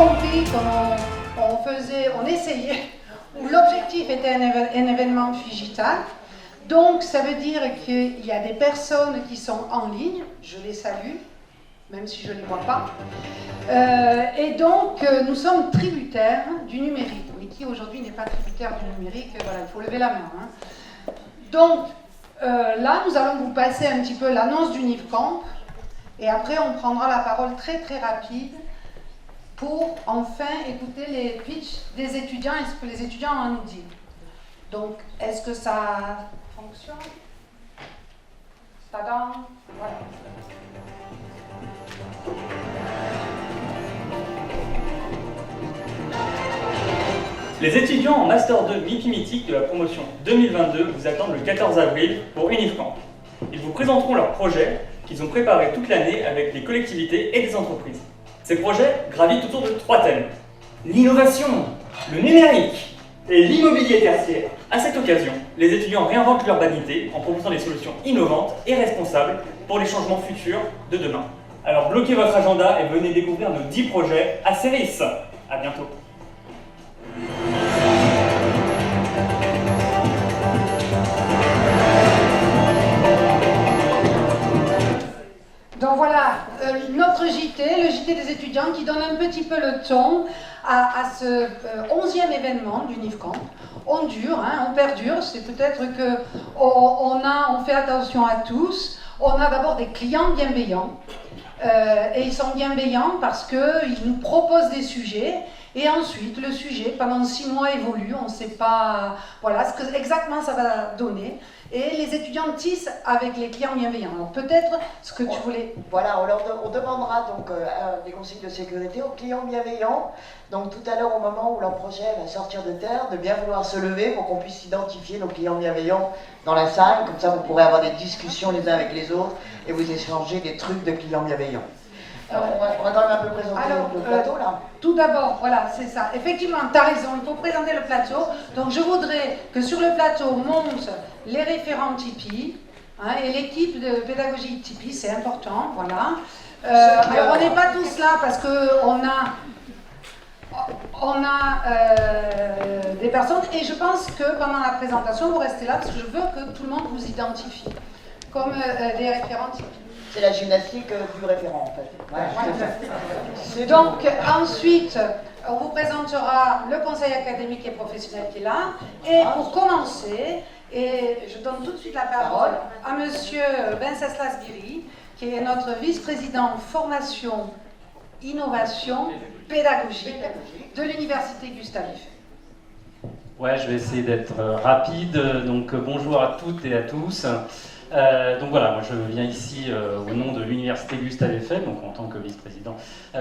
compris qu'on essayait, où l'objectif était un événement digital. Donc ça veut dire qu'il y a des personnes qui sont en ligne, je les salue, même si je ne les vois pas. Et donc nous sommes tributaires du numérique. Mais qui aujourd'hui n'est pas tributaire du numérique, voilà, il faut lever la main. Hein. Donc là, nous allons vous passer un petit peu l'annonce du NIFCamp. Et après, on prendra la parole très très rapide pour enfin écouter les pitchs des étudiants et ce que les étudiants ont à nous dire. Donc, est-ce que ça fonctionne? Tadam, voilà. Les étudiants en Master 2 MIPI Mythique de la promotion 2022 vous attendent le 14 avril pour UNIFCamp. Ils vous présenteront leurs projets qu'ils ont préparés toute l'année avec les collectivités et des entreprises. Ces projets gravitent autour de 3 thèmes. L'innovation, le numérique et l'immobilier tertiaire. À cette occasion, les étudiants réinventent l'urbanité en proposant des solutions innovantes et responsables pour les changements futurs de demain. Alors bloquez votre agenda et venez découvrir nos 10 projets à Céris. À bientôt. Donc voilà, notre JT, le JT des étudiants, qui donne un petit peu le ton à ce 11e événement du NIFCamp. On dure, hein, on perdure, c'est peut-être qu'on fait attention à tous. On a d'abord des clients bienveillants, et ils sont bienveillants parce qu'ils nous proposent des sujets. Et ensuite, le sujet, pendant 6 mois, évolue, on ne sait pas voilà, ce que exactement ça va donner. Et les étudiants tissent avec les clients bienveillants. Alors peut-être ce que tu voulais... Voilà, on demandera donc des consignes de sécurité aux clients bienveillants. Donc tout à l'heure, au moment où leur projet va sortir de terre, de bien vouloir se lever pour qu'on puisse identifier nos clients bienveillants dans la salle. Comme ça, vous pourrez avoir des discussions les uns avec les autres et vous échanger des trucs de clients bienveillants. On va quand même un peu présenter le plateau là. Tout d'abord, voilà, c'est ça. Effectivement, tu as raison, il faut présenter le plateau. Donc je voudrais que sur le plateau montent les référents Tipeee, hein, et l'équipe de pédagogie Tipeee, c'est important, voilà. Alors on n'est pas tous là parce qu'on a des personnes, et je pense que pendant la présentation, vous restez là parce que je veux que tout le monde vous identifie comme des référents Tipeee. C'est la gymnastique du référent en fait. Ouais, donc ensuite, on vous présentera le conseil académique et professionnel qui est là. Et pour commencer, et je donne tout de suite la parole à monsieur Venceslas Guiri, qui est notre vice-président formation, innovation, pédagogique de l'université Gustave Eiffel. Ouais, je vais essayer d'être rapide. Donc bonjour à toutes et à tous. Donc voilà, moi je viens ici au nom de l'université Gustave Eiffel, donc en tant que vice-président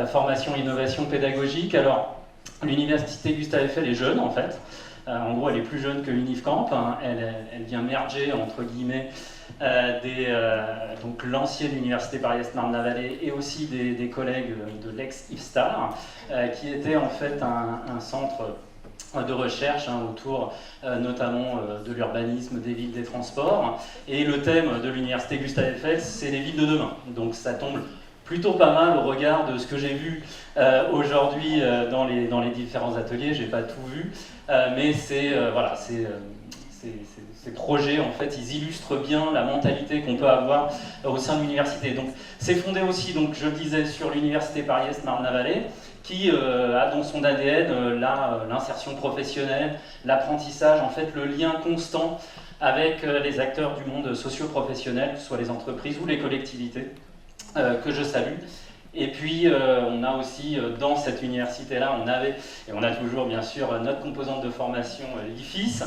formation, innovation pédagogique. Alors l'université Gustave Eiffel est jeune en fait. En gros, elle est plus jeune que l'UNIFCamp. Hein. Elle vient merger entre guillemets donc l'ancienne université Paris-Est Marne-la-Vallée et aussi des collègues de l'ex-IFSTAR, qui était en fait un centre de recherche autour notamment de l'urbanisme, des villes, des transports. Et le thème de l'université Gustave Eiffel, c'est les villes de demain. Donc ça tombe plutôt pas mal au regard de ce que j'ai vu aujourd'hui dans les différents ateliers. J'ai pas tout vu, mais voilà, ces projets, en fait, ils illustrent bien la mentalité qu'on peut avoir au sein de l'université. Donc c'est fondé aussi, donc, je le disais, sur l'université Paris-Est Marne-la-Vallée, qui a dans son ADN l'insertion professionnelle, l'apprentissage, en fait le lien constant avec les acteurs du monde socio-professionnel, que ce soit les entreprises ou les collectivités, que je salue. Et puis on a aussi dans cette université-là, on avait, et on a toujours bien sûr notre composante de formation l'IFIS,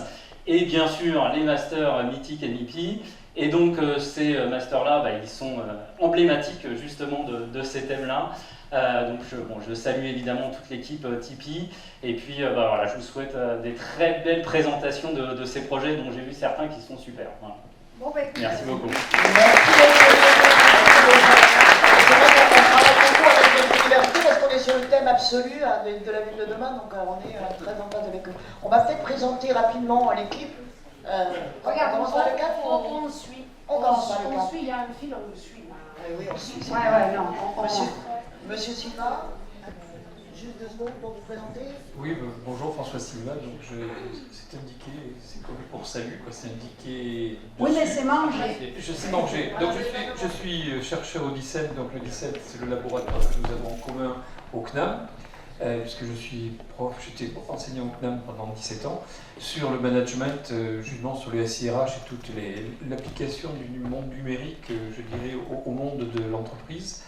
et bien sûr les masters mythiques et MIPI. Et donc ces masters-là, ils sont emblématiques justement de ces thèmes-là. Donc je salue évidemment toute l'équipe Tipeee, et puis voilà, je vous souhaite des très belles présentations de ces projets dont j'ai vu certains qui sont super. Voilà. Bon, merci beaucoup. Parce qu'on est sur le thème absolu de la ville de demain, donc on est très en phase avec eux. On va peut-être présenter rapidement l'équipe. Regarde, on commence par le cap. on suit. On commence par le cap. On suit, il y a un fil, on le suit. Oui, on suit. Ouais, non. Monsieur Silva. juste 2 secondes pour vous présenter. Oui, bonjour, François Silva. Donc c'est indiqué, c'est comme pour salut, quoi. C'est indiqué. Oui, mais dessus. c'est manger. Je sais manger. Donc je suis chercheur au 17. Donc le 17, c'est le laboratoire que nous avons en commun au CNAM, puisque je suis prof, j'étais enseignant au CNAM pendant 17 ans, sur le management, justement sur le SIRH et toute l'application du monde numérique, je dirais, au monde de l'entreprise.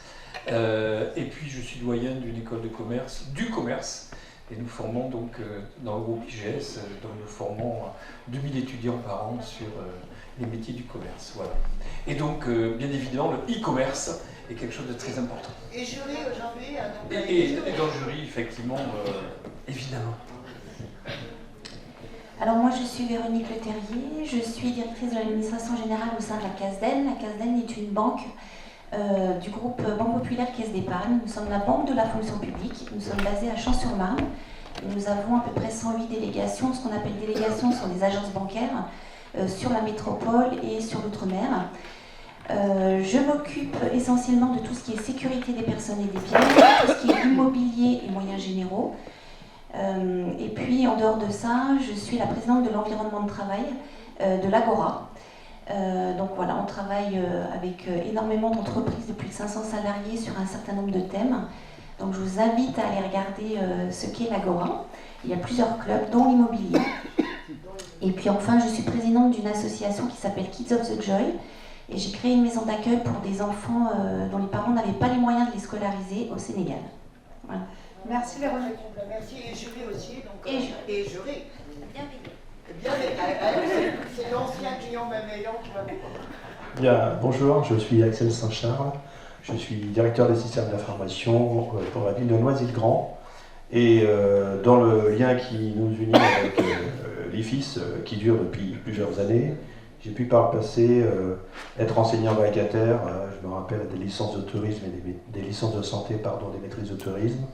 Et puis je suis doyen d'une école de commerce, du commerce, et nous formons donc dans le groupe IGS, donc nous formons 2000 étudiants par an sur les métiers du commerce. Voilà. Et donc bien évidemment le e-commerce est quelque chose de très important. Et jury aujourd'hui Et dans le jury, effectivement, évidemment. Alors moi je suis Véronique Leterrier, je suis directrice de l'administration générale au sein de la CASDEN. La CASDEN est une banque du groupe Banque Populaire Caisse d'Épargne. Nous sommes la banque de la fonction publique, nous sommes basés à Champs-sur-Marne. Nous avons à peu près 108 délégations. Ce qu'on appelle délégations sont des agences bancaires sur la métropole et sur l'outre-mer. Je m'occupe essentiellement de tout ce qui est sécurité des personnes et des biens, tout ce qui est immobilier et moyens généraux. Et puis en dehors de ça, je suis la présidente de l'environnement de travail de l'Agora. Donc voilà, on travaille avec énormément d'entreprises de plus de 500 salariés sur un certain nombre de thèmes. Donc je vous invite à aller regarder ce qu'est l'Agora. Il y a plusieurs clubs, dont l'immobilier. Et puis enfin, je suis présidente d'une association qui s'appelle Kids of the Joy. Et j'ai créé une maison d'accueil pour des enfants dont les parents n'avaient pas les moyens de les scolariser au Sénégal. Voilà. Merci Véronique. Merci, et jury aussi. Donc, Et jury. Et jury. Bien, c'est l'ancien client bienveillant qui va vous. Bien, bonjour, je suis Axel Saint-Charles, je suis directeur des systèmes d'information pour la ville de Noisy-le-Grand. Et dans le lien qui nous unit avec l'IFIS, qui dure depuis plusieurs années, j'ai pu par le passé être enseignant vacataire, je me rappelle des licences de tourisme et des licences de santé, pardon, des maîtrises de tourisme.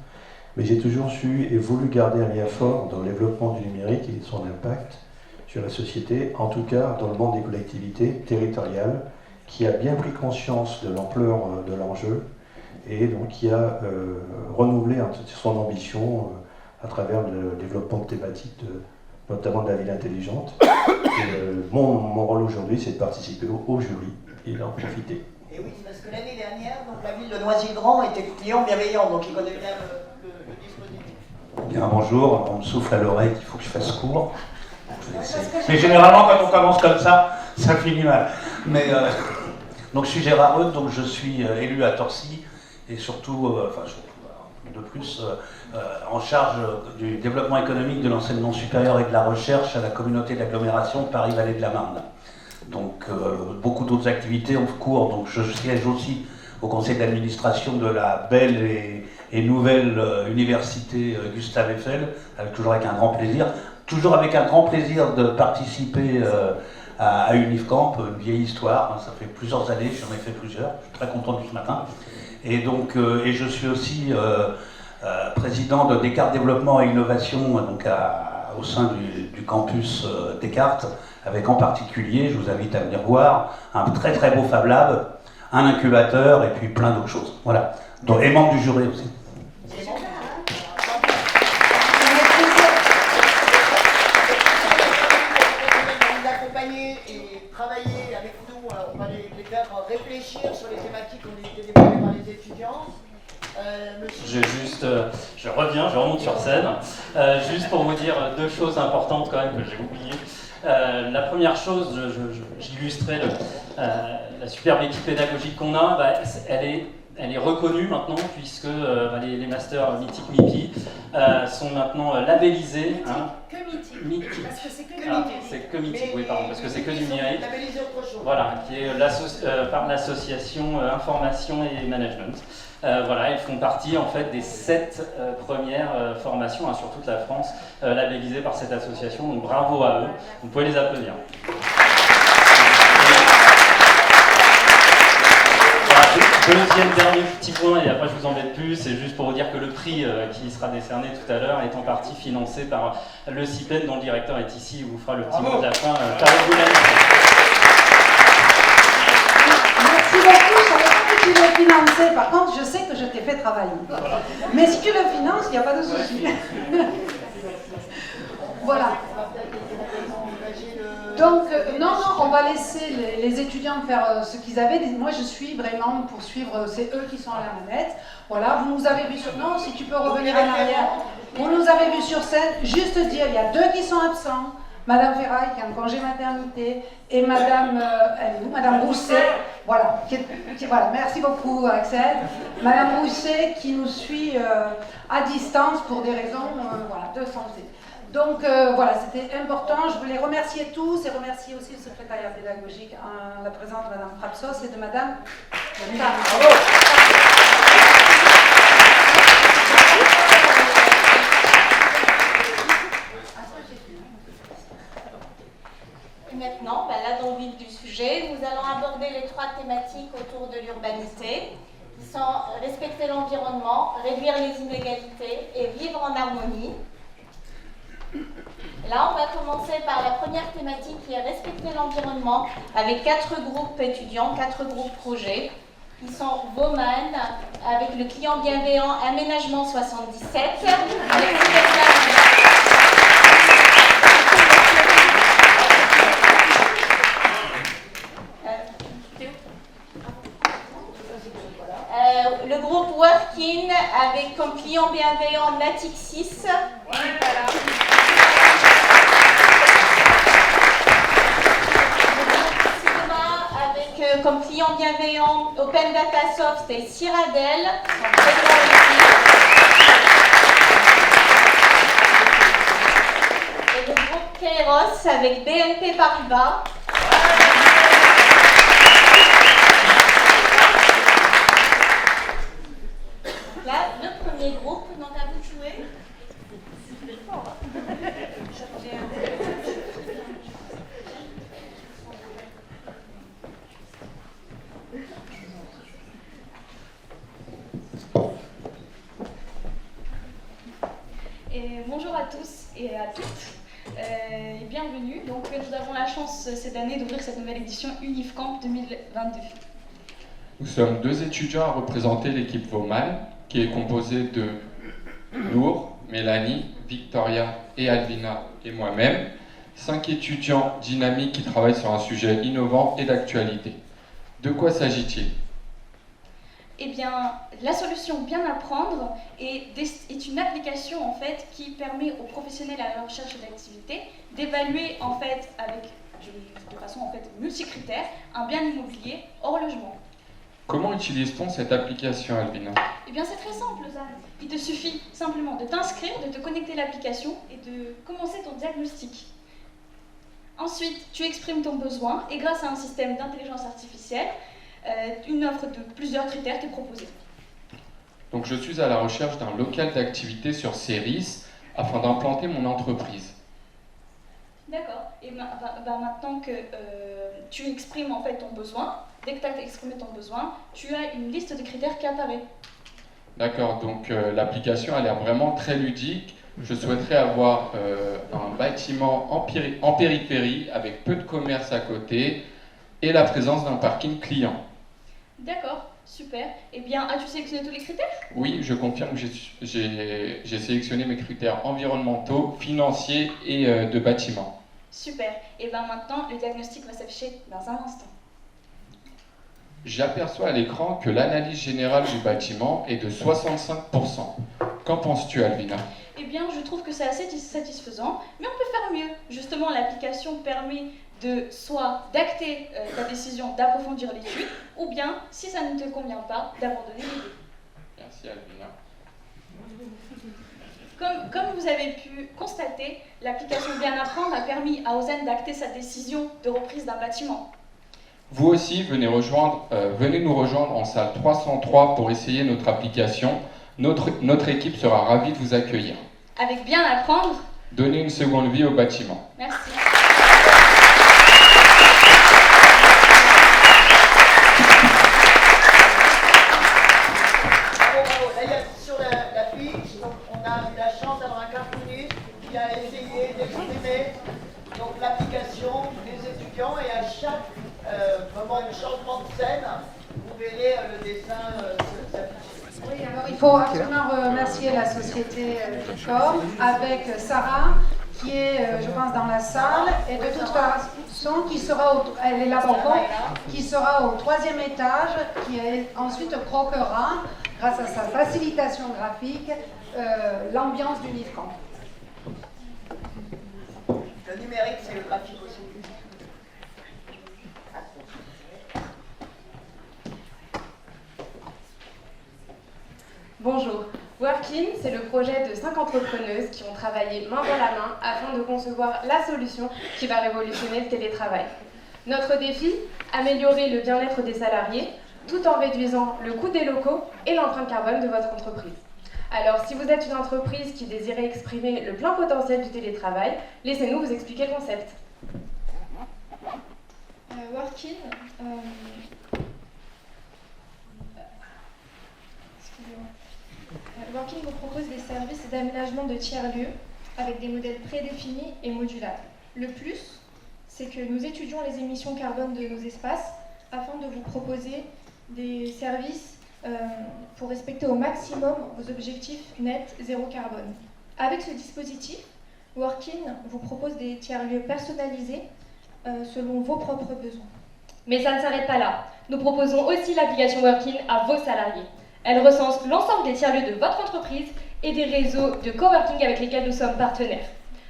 Mais j'ai toujours su et voulu garder un lien fort dans le développement du numérique et son impact sur la société, en tout cas dans le monde des collectivités territoriales, qui a bien pris conscience de l'ampleur de l'enjeu et donc qui a renouvelé son ambition à travers le développement de thématiques, notamment de la ville intelligente. Et, mon rôle aujourd'hui, c'est de participer au jury et d'en profiter. Et oui, parce que l'année dernière, donc, la ville de Noisy-le-Grand était client bienveillant, donc il connaît bien le dispositif. Bien, bonjour, on me souffle à l'oreille qu'il faut que je fasse court. Mais généralement, quand on commence comme ça finit mal. Mais, donc je suis Gérard Eudes, donc je suis élu à Torcy et surtout, de plus, en charge du développement économique de l'enseignement supérieur et de la recherche à la communauté d'agglomération Paris-Vallée de la Marne. Donc beaucoup d'autres activités en cours, donc je siège aussi au conseil d'administration de la belle et nouvelle université Gustave Eiffel, toujours avec un grand plaisir. Toujours avec un grand plaisir de participer à Unifcamp, une vieille histoire, ça fait plusieurs années, j'en ai fait plusieurs, je suis très content du ce matin. Et donc, et je suis aussi président de Descartes Développement et Innovation donc au sein du campus Descartes, avec en particulier, je vous invite à venir voir, un très très beau Fab Lab, un incubateur et puis plein d'autres choses. Voilà. Donc, et membre du jury aussi. Travailler avec nous, on va les faire réfléchir sur les thématiques qui ont été développées par les étudiants. Je remonte sur scène, juste pour vous dire deux choses importantes quand même que j'ai oubliées. La première chose, j'illustrais la superbe équipe pédagogique qu'on a, elle est reconnue maintenant puisque les masters Mythique MIPI sont maintenant labellisés. Mythique. Parce que c'est que du numérique. C'est que Mythique, oui, pardon, parce que c'est que du numérique. Labellisé autre chose. Voilà, qui est par l'association Information et Management. Voilà, ils font partie en fait des 7 premières formations sur toute la France labellisées par cette association. Donc bravo à eux. Vous pouvez les applaudir. Deuxième dernier petit point, et après je vous embête plus, c'est juste pour vous dire que le prix qui sera décerné tout à l'heure est en partie financé par le CIPEN, dont le directeur est ici, il vous fera le petit mot de la fin. Merci beaucoup, je savais pas que tu l'as financé. Par contre, je sais que je je t'ai fait travailler. Mais si tu le finances, il n'y a pas de souci. Voilà. Donc, non, on va laisser les étudiants faire ce qu'ils avaient. Moi, je suis vraiment pour suivre, c'est eux qui sont à la manette. Voilà, vous nous avez vu sur... Non, si tu peux revenir en arrière. Vous nous avez vu sur scène. Juste dire, il y a 2 qui sont absents. Madame Ferraille qui est en congé maternité et Madame, elle est où Madame Rousset, voilà, voilà, merci beaucoup Axel. Madame Rousset qui nous suit à distance pour des raisons voilà, de santé. Donc voilà, c'était important. Je voulais remercier tous et remercier aussi le secrétariat pédagogique en la présence de Madame Frapsos et de Madame Bravo. Et maintenant, là dans le vif du sujet, nous allons aborder les 3 thématiques autour de l'urbanité, qui sont respecter l'environnement, réduire les inégalités et vivre en harmonie. Là, on va commencer par la première thématique qui est respecter l'environnement, avec 4 groupes étudiants, 4 groupes projets, qui sont Woman, avec le client bienveillant Aménagement 77, avec le groupe Workin avec comme client bienveillant Natixis. Voilà. Sigma avec comme client bienveillant Open Data Soft et Cyrabel. Et le groupe Kairos avec BNP Paribas. Là, le premier groupe, donc à vous de jouer. Et bonjour à tous et à toutes. Et bienvenue. Donc, nous avons la chance cette année d'ouvrir cette nouvelle édition UNIFCamp 2022. Nous sommes 2 étudiants à représenter l'équipe Woman, qui est composée de Nour, Mélanie, Victoria et Alvina et moi-même, 5 étudiants dynamiques qui travaillent sur un sujet innovant et d'actualité. De quoi s'agit-il ? Eh bien, la solution Bien Apprendre est une application en fait qui permet aux professionnels à la recherche d'activité d'évaluer en fait de façon en fait multicritère un bien immobilier hors logement. Comment utilise-t-on cette application, Alvina ? Eh bien, c'est très simple, ça. Il te suffit simplement de t'inscrire, de te connecter à l'application et de commencer ton diagnostic. Ensuite, tu exprimes ton besoin et grâce à un système d'intelligence artificielle, une offre de plusieurs critères t'est proposée. Donc, je suis à la recherche d'un local d'activité sur Céris afin d'implanter mon entreprise. D'accord. Et maintenant que tu exprimes en fait ton besoin, dès que tu as exprimé ton besoin, tu as une liste de critères qui apparaît. D'accord, donc l'application a l'air vraiment très ludique. Je souhaiterais avoir un bâtiment en périphérie avec peu de commerce à côté et la présence d'un parking client. D'accord, super. Eh bien, as-tu sélectionné tous les critères ? Oui, je confirme que j'ai sélectionné mes critères environnementaux, financiers et de bâtiment. Super. Et bien maintenant, le diagnostic va s'afficher dans un instant. J'aperçois à l'écran que l'analyse générale du bâtiment est de 65%. Qu'en penses-tu, Alvina ? Eh bien, je trouve que c'est assez satisfaisant, mais on peut faire mieux. Justement, l'application permet de soit d'acter ta décision d'approfondir l'étude, ou bien, si ça ne te convient pas, d'abandonner l'idée. Merci, Alvina. Comme vous avez pu constater, l'application Bien Apprendre a permis à Ozen d'acter sa décision de reprise d'un bâtiment. Vous aussi, venez nous rejoindre en salle 303 pour essayer notre application. Notre équipe sera ravie de vous accueillir. Avec Bien Apprendre, donnez une seconde vie au bâtiment. Merci. Sur la fiche, on a eu la chance d'avoir un cartooniste qui a essayé d'exprimer l'application des étudiants et à chaque moment de changement de scène, vous verrez le dessin s'afficher. Oui, faut absolument remercier la société Picor avec Sarah, qui est, je pense, dans la salle, et de toute façon, elle est là-bas, qui sera au 3e étage, qui ensuite croquera, grâce à sa facilitation graphique, l'ambiance du NIFCAM. Le numérique, c'est le graphique aussi. Bonjour. Workin, c'est le projet de 5 entrepreneuses qui ont travaillé main dans la main afin de concevoir la solution qui va révolutionner le télétravail. Notre défi, améliorer le bien-être des salariés tout en réduisant le coût des locaux et l'empreinte carbone de votre entreprise. Alors, si vous êtes une entreprise qui désirait exprimer le plein potentiel du télétravail, laissez-nous vous expliquer le concept. Workin, Workin vous propose des services d'aménagement de tiers-lieux avec des modèles prédéfinis et modulables. Le plus, c'est que nous étudions les émissions carbone de nos espaces afin de vous proposer des services pour respecter au maximum vos objectifs nets zéro carbone. Avec ce dispositif, Workin vous propose des tiers-lieux personnalisés selon vos propres besoins. Mais ça ne s'arrête pas là. Nous proposons aussi l'application Workin à vos salariés. Elle recense l'ensemble des tiers-lieux de votre entreprise et des réseaux de coworking avec lesquels nous sommes partenaires.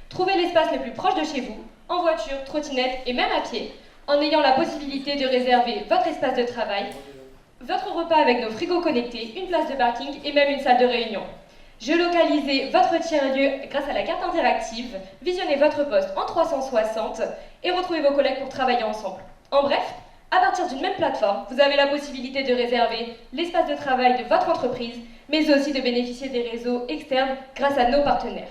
Trouvez l'espace le plus proche de chez vous, en voiture, trottinette et même à pied, en ayant la possibilité de réserver votre espace de travail, votre repas avec nos frigos connectés, une place de parking et même une salle de réunion. Géolocalisez votre tiers-lieu grâce à la carte interactive, visionnez votre poste en 360 et retrouvez vos collègues pour travailler ensemble. En bref, à partir d'une même plateforme, vous avez la possibilité de réserver l'espace de travail de votre entreprise, mais aussi de bénéficier des réseaux externes grâce à nos partenaires.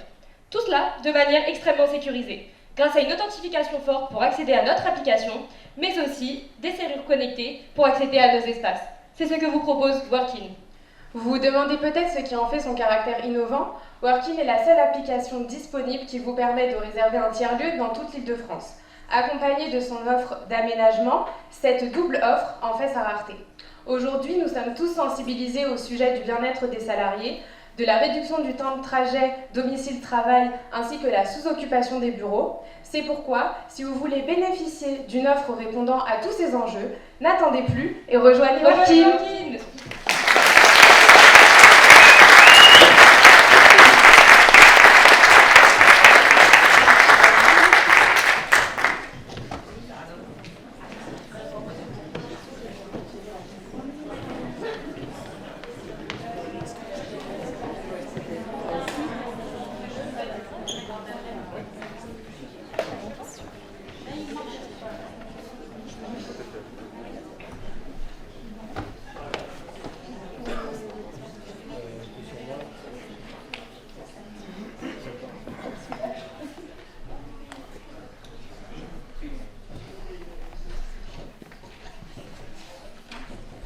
Tout cela de manière extrêmement sécurisée, grâce à une authentification forte pour accéder à notre application, mais aussi des serrures connectées pour accéder à nos espaces. C'est ce que vous propose Workin. Vous vous demandez peut-être ce qui en fait son caractère innovant. Workin est la seule application disponible qui vous permet de réserver un tiers-lieu dans toute l'Île-de-France. Accompagnée de son offre d'aménagement, cette double offre en fait sa rareté. Aujourd'hui, nous sommes tous sensibilisés au sujet du bien-être des salariés, de la réduction du temps de trajet domicile-travail ainsi que la sous-occupation des bureaux. C'est pourquoi, si vous voulez bénéficier d'une offre répondant à tous ces enjeux, n'attendez plus et rejoignez Workin.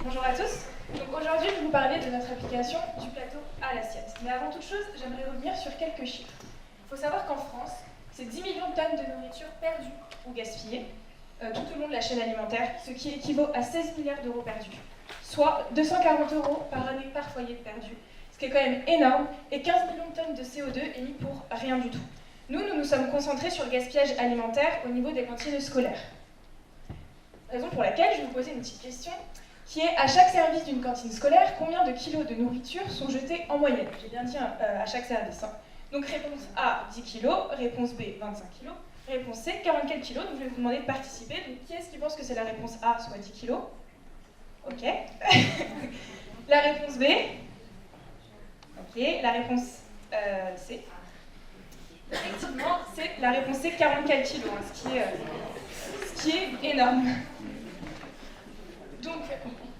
Bonjour à tous. Donc aujourd'hui, je vais vous parler de notre application du plateau à l'assiette. Mais avant toute chose, j'aimerais revenir sur quelques chiffres. Il faut savoir qu'en France, c'est 10 millions de tonnes de nourriture perdues ou gaspillées tout au long de la chaîne alimentaire, ce qui équivaut à 16 milliards d'euros perdus, soit 240 € par année par foyer de perdu, ce qui est quand même énorme, et 15 millions de tonnes de CO2 émis pour rien du tout. Nous nous sommes concentrés sur le gaspillage alimentaire au niveau des cantines scolaires. Raison pour laquelle je vais vous poser une petite question, qui est à chaque service d'une cantine scolaire, combien de kilos de nourriture sont jetés en moyenne? J'ai bien dit à chaque service. Donc réponse A, 10 kilos, réponse B, 25 kilos, réponse C, 44 kilos. Donc je vais vous demander de participer. Donc qui est-ce qui pense que c'est la réponse A, soit 10 kilos? Ok. La réponse B? Ok. La réponse C? Effectivement, c'est la réponse C, 44 kilos, ce qui est énorme. Donc,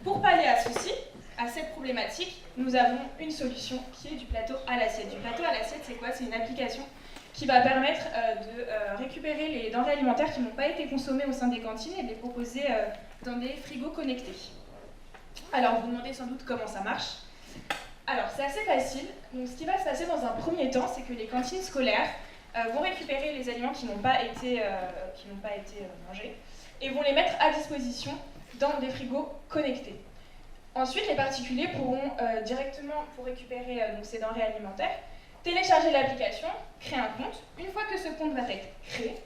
pour pallier à ceci, à cette problématique, nous avons une solution qui est du plateau à l'assiette. Du plateau à l'assiette, c'est quoi? C'est une application qui va permettre de récupérer les denrées alimentaires qui n'ont pas été consommées au sein des cantines et de les proposer dans des frigos connectés. Alors, vous vous demandez sans doute comment ça marche. Alors, c'est assez facile. Donc, ce qui va se passer dans un premier temps, c'est que les cantines scolaires vont récupérer les aliments qui n'ont pas été mangés et vont les mettre à disposition dans des frigos connectés. Ensuite, les particuliers pourront directement, pour récupérer donc, ces denrées alimentaires, télécharger l'application, créer un compte. Une fois que ce compte va être créé,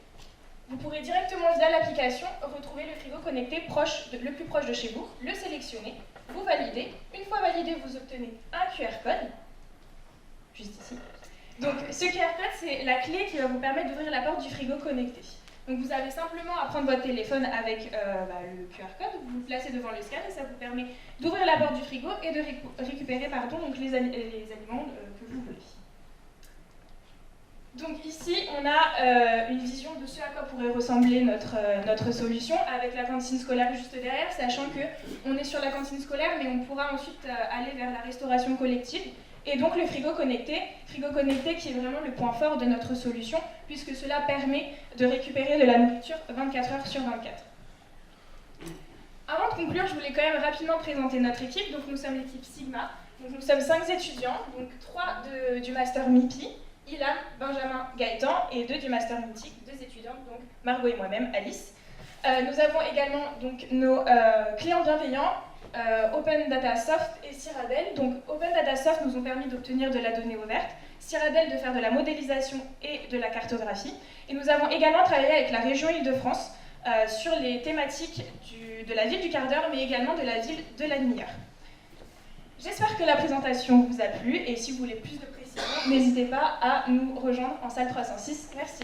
vous pourrez directement via l'application retrouver le frigo connecté le plus proche de chez vous, le sélectionner, vous validez. Une fois validé, vous obtenez un QR code, juste ici. Donc ce QR code, c'est la clé qui va vous permettre d'ouvrir la porte du frigo connecté. Donc vous avez simplement à prendre votre téléphone avec le QR code, vous le placez devant le scan et ça vous permet d'ouvrir la porte du frigo et de récupérer donc les aliments que vous voulez. Donc ici, on a une vision de ce à quoi pourrait ressembler notre solution avec la cantine scolaire juste derrière, sachant qu'on est sur la cantine scolaire, mais on pourra ensuite aller vers la restauration collective et donc le frigo connecté qui est vraiment le point fort de notre solution, puisque cela permet de récupérer de la nourriture 24 heures sur 24. Avant de conclure, je voulais quand même rapidement présenter notre équipe. Donc nous sommes l'équipe Sigma, donc nous sommes 5 étudiants, donc 3 du master MIPI, Ilham, Benjamin, Gaëtan et 2 du master mythique, 2 étudiantes, donc Margot et moi-même, Alice. Nous avons également donc, nos clients bienveillants, Open Data Soft et Cyrabel. Donc Open Data Soft nous ont permis d'obtenir de la donnée ouverte, Cyrabel de faire de la modélisation et de la cartographie. Et nous avons également travaillé avec la région Île-de-France sur les thématiques de la ville du quart d'heure, mais également de la ville de la demi-heure. J'espère que la présentation vous a plu et si vous voulez plus de précision, n'hésitez pas à nous rejoindre en salle 306. Merci.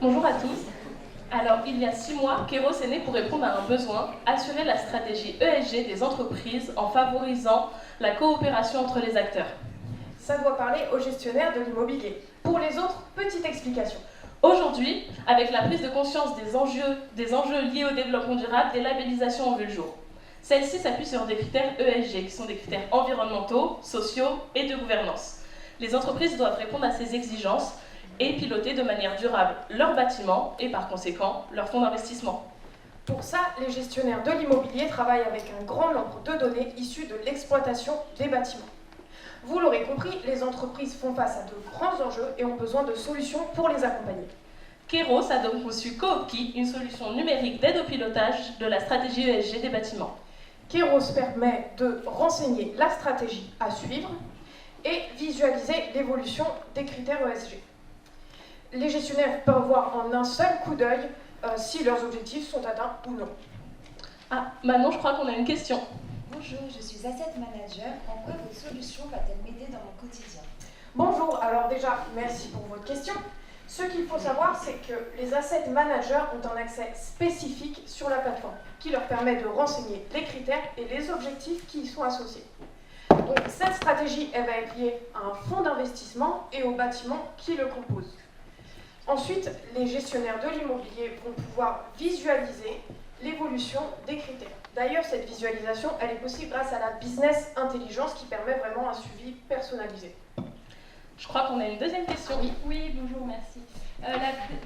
Bonjour à tous. Alors, il y a 6 mois, Kairos est né pour répondre à un besoin, assurer la stratégie ESG des entreprises en favorisant la coopération entre les acteurs. Ça doit parler aux gestionnaires de l'immobilier. Pour les autres, petite explication. Aujourd'hui, avec la prise de conscience des enjeux liés au développement durable, des labellisations ont vu le jour. Celles-ci s'appuient sur des critères ESG, qui sont des critères environnementaux, sociaux et de gouvernance. Les entreprises doivent répondre à ces exigences et piloter de manière durable leurs bâtiments et par conséquent leurs fonds d'investissement. Pour ça, les gestionnaires de l'immobilier travaillent avec un grand nombre de données issues de l'exploitation des bâtiments. Vous l'aurez compris, les entreprises font face à de grands enjeux et ont besoin de solutions pour les accompagner. Kairos a donc conçu Coopki, une solution numérique d'aide au pilotage de la stratégie ESG des bâtiments. Kairos permet de renseigner la stratégie à suivre et visualiser l'évolution des critères ESG. Les gestionnaires peuvent voir en un seul coup d'œil si leurs objectifs sont atteints ou non. Ah, maintenant je crois qu'on a une question. Bonjour, je suis Asset Manager. En quoi votre solution va-t-elle m'aider dans mon quotidien? Bonjour, alors déjà, merci pour votre question. Ce qu'il faut savoir, c'est que les Asset Managers ont un accès spécifique sur la plateforme qui leur permet de renseigner les critères et les objectifs qui y sont associés. Donc, cette stratégie, elle va être liée à un fonds d'investissement et au bâtiment qui le compose. Ensuite, les gestionnaires de l'immobilier vont pouvoir visualiser l'évolution des critères. D'ailleurs, cette visualisation, elle est possible grâce à la business intelligence qui permet vraiment un suivi personnalisé. Je crois qu'on a une deuxième question. Oui, bonjour, merci. La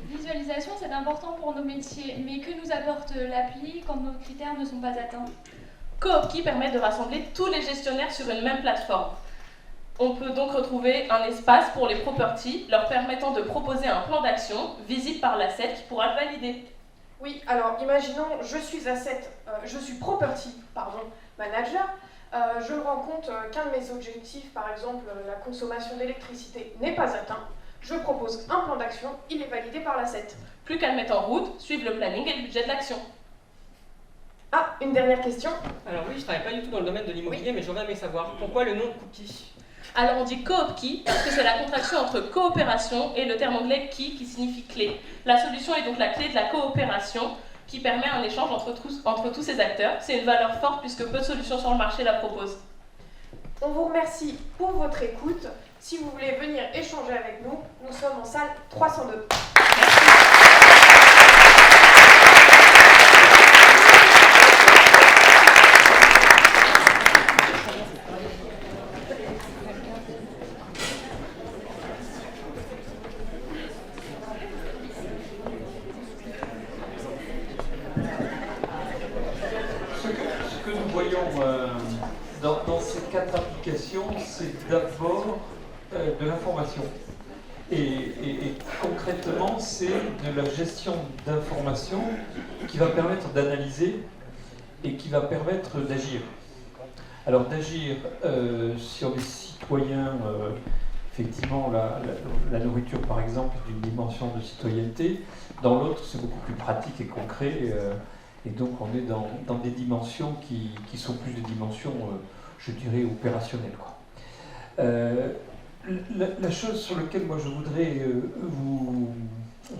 visualisation, c'est important pour nos métiers, mais que nous apporte l'appli quand nos critères ne sont pas atteints? Coopki permet de rassembler tous les gestionnaires sur une même plateforme. On peut donc retrouver un espace pour les properties, leur permettant de proposer un plan d'action visible par l'asset qui pourra le valider. Oui, alors imaginons, je suis property manager. Je me rends compte qu'un de mes objectifs, par exemple la consommation d'électricité, n'est pas atteint. Je propose un plan d'action, il est validé par l'asset. Plus qu'à le mettre en route, suivre le planning et le budget de l'action. Ah, une dernière question. Alors oui, je ne travaille pas du tout dans le domaine de l'immobilier, mais j'aurais aimé savoir pourquoi le nom Cookie. Alors on dit Coopki parce que c'est la contraction entre coopération et le terme anglais key qui signifie clé. La solution est donc la clé de la coopération qui permet un échange entre tous ces acteurs. C'est une valeur forte puisque peu de solutions sur le marché la proposent. On vous remercie pour votre écoute. Si vous voulez venir échanger avec nous, nous sommes en salle 302. Ce que nous voyons dans ces 4 applications, c'est d'abord de l'information. Et concrètement, c'est de la gestion d'informations qui va permettre d'analyser et qui va permettre d'agir. Alors d'agir sur les citoyens, effectivement, la nourriture par exemple est une dimension de citoyenneté, dans l'autre c'est beaucoup plus pratique et concret, et donc on est dans des dimensions qui sont plus des dimensions, je dirais, opérationnelles, quoi. La chose sur laquelle moi je voudrais vous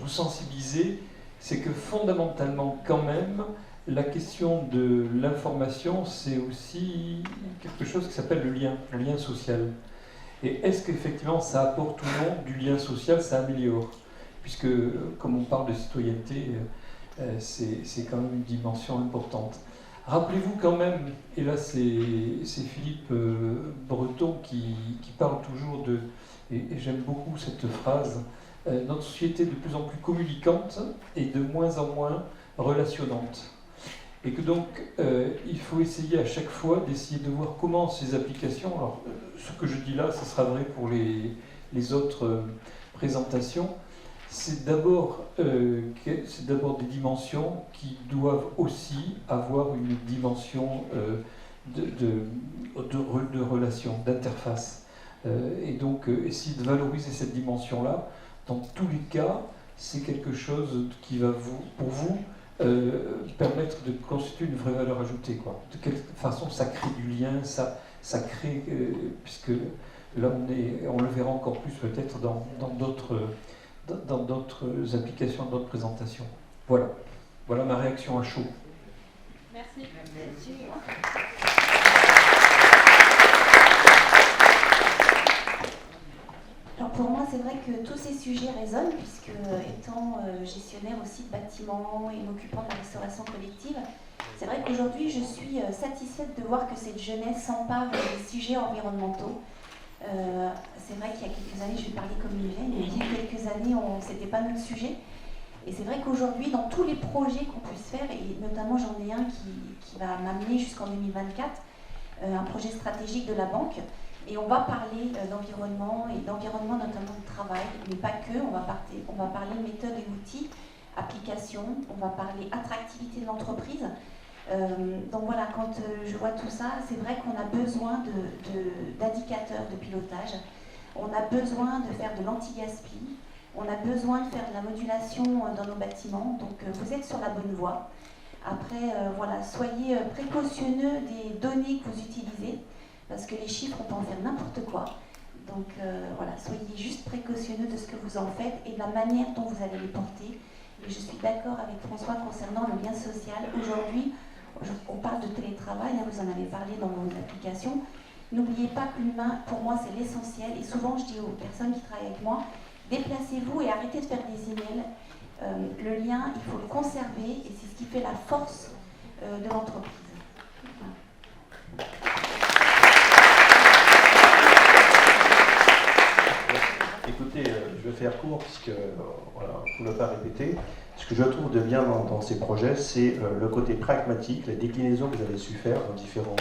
sensibiliser, c'est que fondamentalement quand même, la question de l'information, c'est aussi quelque chose qui s'appelle le lien social. Et est-ce qu'effectivement ça apporte ou non du lien social, ça améliore? Puisque comme on parle de citoyenneté, c'est quand même une dimension importante. Rappelez-vous quand même, et là c'est Philippe Breton qui parle toujours de, et j'aime beaucoup cette phrase, notre société est de plus en plus communicante et de moins en moins relationnante. Et que donc il faut essayer à chaque fois d'essayer de voir comment ces applications, alors ce que je dis là, ce sera vrai pour les autres présentations, c'est d'abord des dimensions qui doivent aussi avoir une dimension de relation, d'interface. Et donc essayer de valoriser cette dimension-là, dans tous les cas, c'est quelque chose qui va pour vous permettre de constituer une vraie valeur ajoutée, quoi. De quelle façon ça crée du lien, ça crée, puisque là on le verra encore plus peut-être dans d'autres applications, d'autres présentations. Voilà ma réaction à chaud. Merci. Alors pour moi, c'est vrai que tous ces sujets résonnent, puisque étant gestionnaire aussi de bâtiments et m'occupant de la restauration collective, c'est vrai qu'aujourd'hui, je suis satisfaite de voir que cette jeunesse s'empare des sujets environnementaux. C'est vrai qu'il y a quelques années, je vais parler comme une vieille, mais il y a quelques années, c'était pas notre sujet. Et c'est vrai qu'aujourd'hui, dans tous les projets qu'on puisse faire, et notamment j'en ai un qui va m'amener jusqu'en 2024, un projet stratégique de la banque, et on va parler d'environnement, et d'environnement notamment de travail, mais pas que, on va parler de méthodes et outils, applications, on va parler attractivité de l'entreprise. Donc voilà, quand je vois tout ça, c'est vrai qu'on a besoin d'indicateurs de pilotage, on a besoin de faire de l'anti-gaspi, on a besoin de faire de la modulation dans nos bâtiments, donc vous êtes sur la bonne voie. Après, voilà, soyez précautionneux des données que vous utilisez, parce que les chiffres, on peut en faire n'importe quoi. Donc voilà, soyez juste précautionneux de ce que vous en faites et de la manière dont vous allez les porter. Et je suis d'accord avec François concernant le lien social. Aujourd'hui, on parle de télétravail, hein, vous en avez parlé dans vos applications. N'oubliez pas que l'humain, pour moi, c'est l'essentiel. Et souvent, je dis aux personnes qui travaillent avec moi, déplacez-vous et arrêtez de faire des emails. Le lien, il faut le conserver et c'est ce qui fait la force de l'entreprise. Écoutez, je vais faire court puisque, voilà, pour ne pas répéter. Ce que je trouve de bien dans ces projets, c'est le côté pragmatique, la déclinaison que vous avez su faire dans différents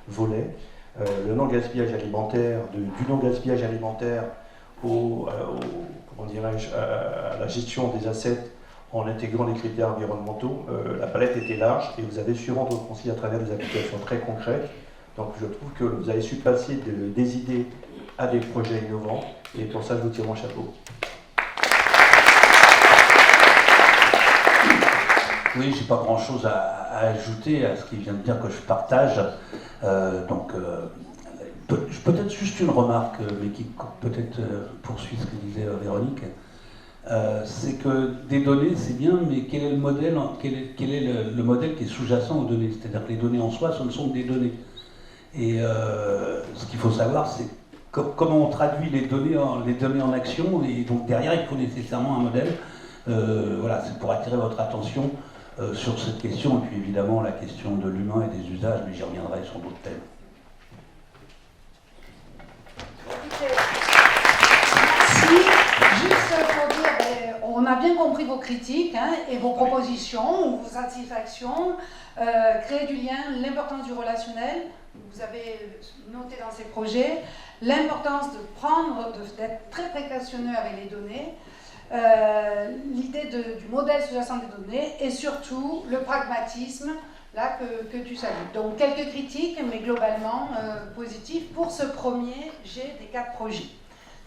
volets, le non-gaspillage alimentaire, du non-gaspillage alimentaire comment dirais-je, à la gestion des assets en intégrant les critères environnementaux. La palette était large et vous avez su rendre compte à travers des applications très concrètes. Donc je trouve que vous avez su passer des idées à des projets innovants et pour ça je vous tire mon chapeau. Oui, j'ai pas grand-chose à ajouter à ce qu'il vient de dire que je partage. Peut-être juste une remarque, mais qui peut-être poursuit ce que disait Véronique. C'est que des données, c'est bien, mais quel est le modèle, quel est le modèle qui est sous-jacent aux données? C'est-à-dire que les données en soi, ce ne sont que des données. Et ce qu'il faut savoir, c'est comment on traduit les données en action. Et donc derrière, il faut nécessairement un modèle. Voilà, c'est pour attirer votre attention sur cette question. Et puis évidemment, la question de l'humain et des usages, mais j'y reviendrai sur d'autres thèmes. Merci. Juste pour dire, on a bien compris vos critiques et vos propositions ou vos satisfactions. Créer du lien, l'importance du relationnel, vous avez noté dans ces projets, l'importance d'être très précautionneux avec les données, l'idée du modèle sous-jacent des données et surtout le pragmatisme là, que tu salues. Donc quelques critiques, mais globalement positives pour ce premier G des 4 projets.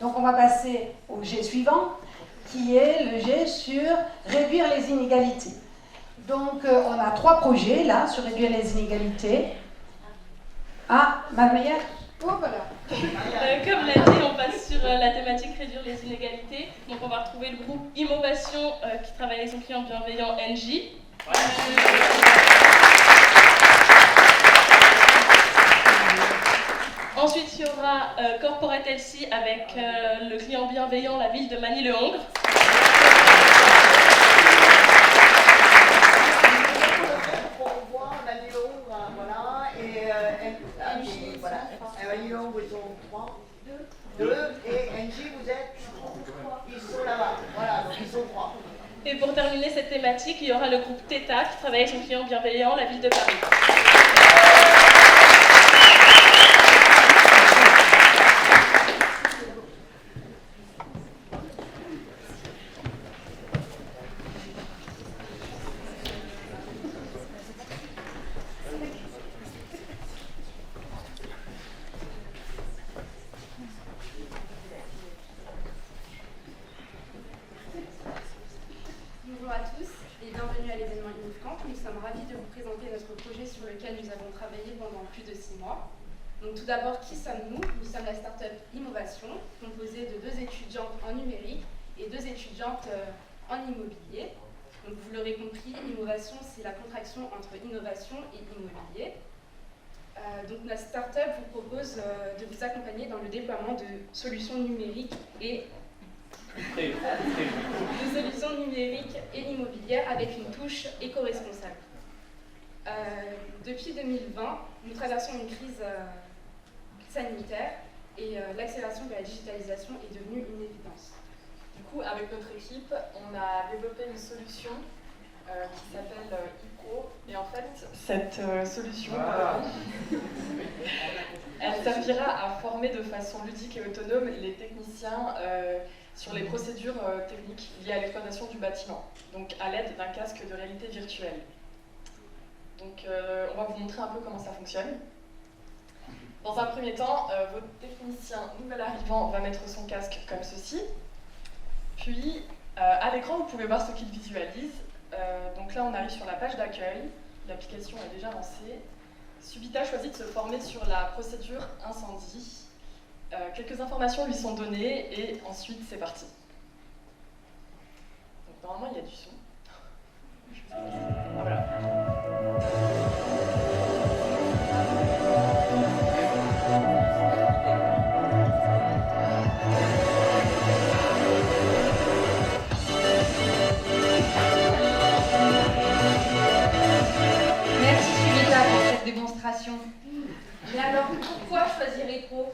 Donc on va passer au G suivant, qui est le G sur réduire les inégalités. Donc on a 3 projets là sur réduire les inégalités. Ah, Manuel. Oh voilà. Comme l'a dit, on passe sur la thématique réduire les inégalités. Donc on va retrouver le groupe Innovation qui travaille avec son client bienveillant NJ. Ensuite, il y aura Corporate LC avec le client bienveillant, la ville de Manille-le-Hongre. Manille-le-Hongre, ils sont 3, 2, et NJ, vous êtes, ils sont là-bas, voilà, donc ils sont 3. Et pour terminer cette thématique, il y aura le groupe TETA qui travaille avec son client bienveillant, la ville de Paris. Bonjour à tous et bienvenue à l'événement INIFCamp. Nous sommes ravis de vous présenter notre projet sur lequel nous avons travaillé pendant plus de 6 mois. Donc tout d'abord, qui sommes-nous? Nous sommes la start-up Innovation, composée de 2 étudiantes en numérique et 2 étudiantes en immobilier. Donc vous l'aurez compris, innovation, c'est la contraction entre innovation et immobilier. Donc notre start-up vous propose de vous accompagner dans le déploiement de solutions numériques et de solutions numériques et immobilières avec une touche éco-responsable. Depuis 2020, nous traversons une crise sanitaire et l'accélération de la digitalisation est devenue une évidence. Du coup, avec notre équipe, on a développé une solution qui s'appelle ICO. Et en fait, cette solution, elle servira à former de façon ludique et autonome les techniciens sur les procédures techniques liées à l'exploitation du bâtiment, donc à l'aide d'un casque de réalité virtuelle. Donc on va vous montrer un peu comment ça fonctionne. Dans un premier temps, votre technicien nouvel arrivant va mettre son casque comme ceci. Puis, à l'écran, vous pouvez voir ce qu'il visualise. Donc là, on arrive sur la page d'accueil. L'application est déjà lancée. Subita choisit de se former sur la procédure incendie. Quelques informations lui sont données et ensuite, c'est parti. Donc normalement, il y a du son. Voilà. Merci Subita pour cette démonstration. Mais alors, pourquoi choisir Eco?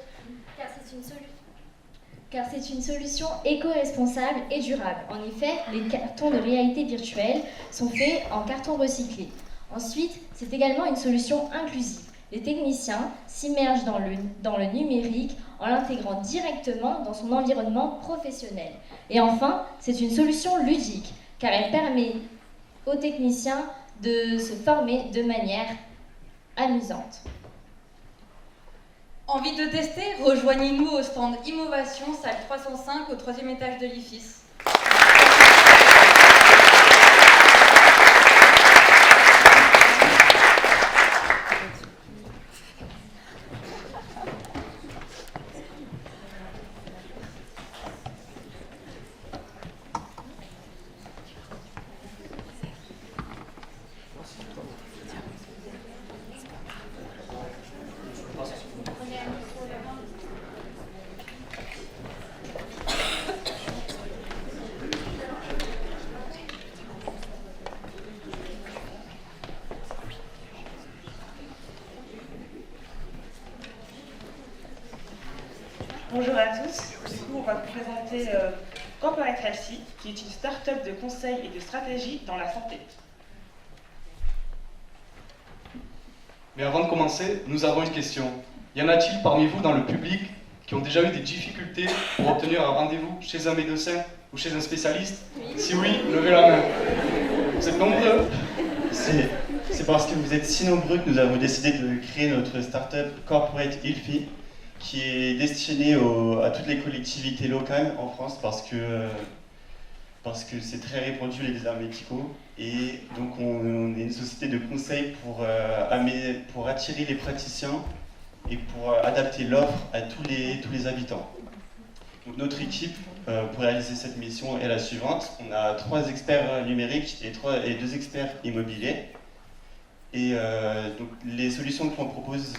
Car c'est une solution éco-responsable et durable. En effet, les cartons de réalité virtuelle sont faits en carton recyclé. Ensuite, c'est également une solution inclusive. Les techniciens s'immergent dans le numérique en l'intégrant directement dans son environnement professionnel. Et enfin, c'est une solution ludique, car elle permet aux techniciens de se former de manière amusante. Envie de tester? Rejoignez-nous au stand Innovation, salle 305, au 3e étage de l'IFIS. à tous. Du coup, on va vous présenter Corporate Healthy, qui est une start-up de conseil et de stratégie dans la santé. Mais avant de commencer, nous avons une question. Y en a-t-il parmi vous dans le public qui ont déjà eu des difficultés pour obtenir un rendez-vous chez un médecin ou chez un spécialiste? Si oui, levez la main. Vous êtes nombreux? C'est parce que vous êtes si nombreux que nous avons décidé de créer notre start-up Corporate Healthy, qui est destinée à toutes les collectivités locales en France parce que c'est très répandu les déserts médicaux. Et donc on est une société de conseil pour attirer les praticiens et pour adapter l'offre à tous les habitants. Donc notre équipe, pour réaliser cette mission, est la suivante. On a 3 experts numériques et 2 experts immobiliers. Et donc les solutions que l'on propose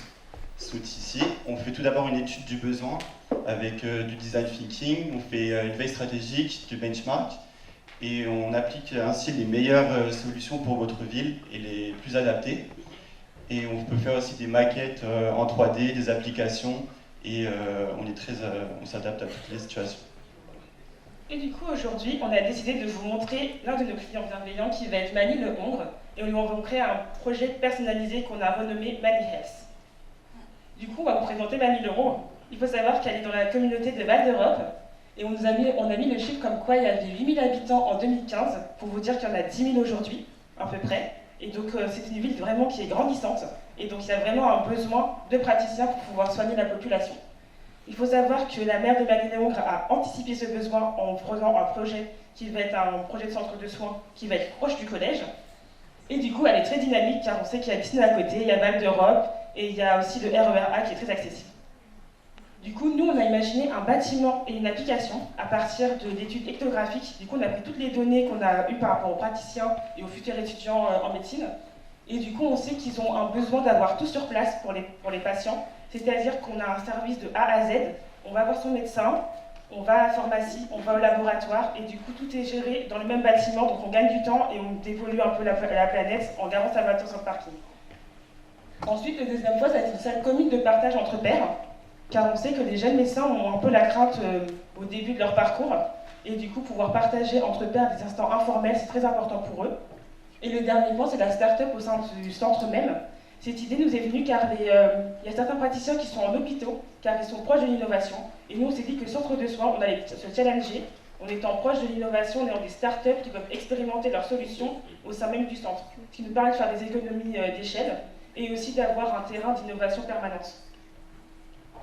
sont ici. On fait tout d'abord une étude du besoin avec du design thinking, on fait une veille stratégique, du benchmark, et on applique ainsi les meilleures solutions pour votre ville et les plus adaptées. Et on peut faire aussi des maquettes en 3D, des applications, et on s'adapte à toutes les situations. Et du coup, aujourd'hui, on a décidé de vous montrer l'un de nos clients bienveillants qui va être Mani Le Hongre, et on lui a créé un projet personnalisé qu'on a renommé Mani Health. Du coup, on va vous présenter Mani Le Hongre. Il faut savoir qu'elle est dans la communauté de Val d'Europe, et on a mis le chiffre comme quoi il y avait 8000 habitants en 2015, pour vous dire qu'il y en a 10 000 aujourd'hui, à peu près. Et donc, c'est une ville vraiment qui est grandissante, et donc il y a vraiment un besoin de praticiens pour pouvoir soigner la population. Il faut savoir que la maire de Mani Le Hongre a anticipé ce besoin en faisant un projet qui va être un projet de centre de soins qui va être proche du collège. Et du coup, elle est très dynamique car on sait qu'il y a Disney à côté, il y a Val d'Europe et il y a aussi le RER A qui est très accessible. Du coup, nous, on a imaginé un bâtiment et une application à partir d'études ethnographiques. Du coup, on a pris toutes les données qu'on a eues par rapport aux praticiens et aux futurs étudiants en médecine. Et du coup, on sait qu'ils ont un besoin d'avoir tout sur place pour les patients. C'est-à-dire qu'on a un service de A à Z. On va voir son médecin, on va à la pharmacie, on va au laboratoire, et du coup, tout est géré dans le même bâtiment. Donc, on gagne du temps et on dépollue un peu la planète en gardant sa voiture sur le parking. Ensuite, le deuxième point, ça va être une salle commune de partage entre pairs. Car on sait que les jeunes médecins ont un peu la crainte au début de leur parcours, et du coup pouvoir partager entre pairs des instants informels, c'est très important pour eux. Et le dernier point, c'est la start-up au sein du centre même. Cette idée nous est venue car il y a certains praticiens qui sont en hôpitaux, car ils sont proches de l'innovation, et nous on s'est dit que le centre de soins, on allait se challenger, en étant proche de l'innovation, en ayant des start-up qui peuvent expérimenter leurs solutions au sein même du centre, ce qui nous permet de faire des économies d'échelle, et aussi d'avoir un terrain d'innovation permanente.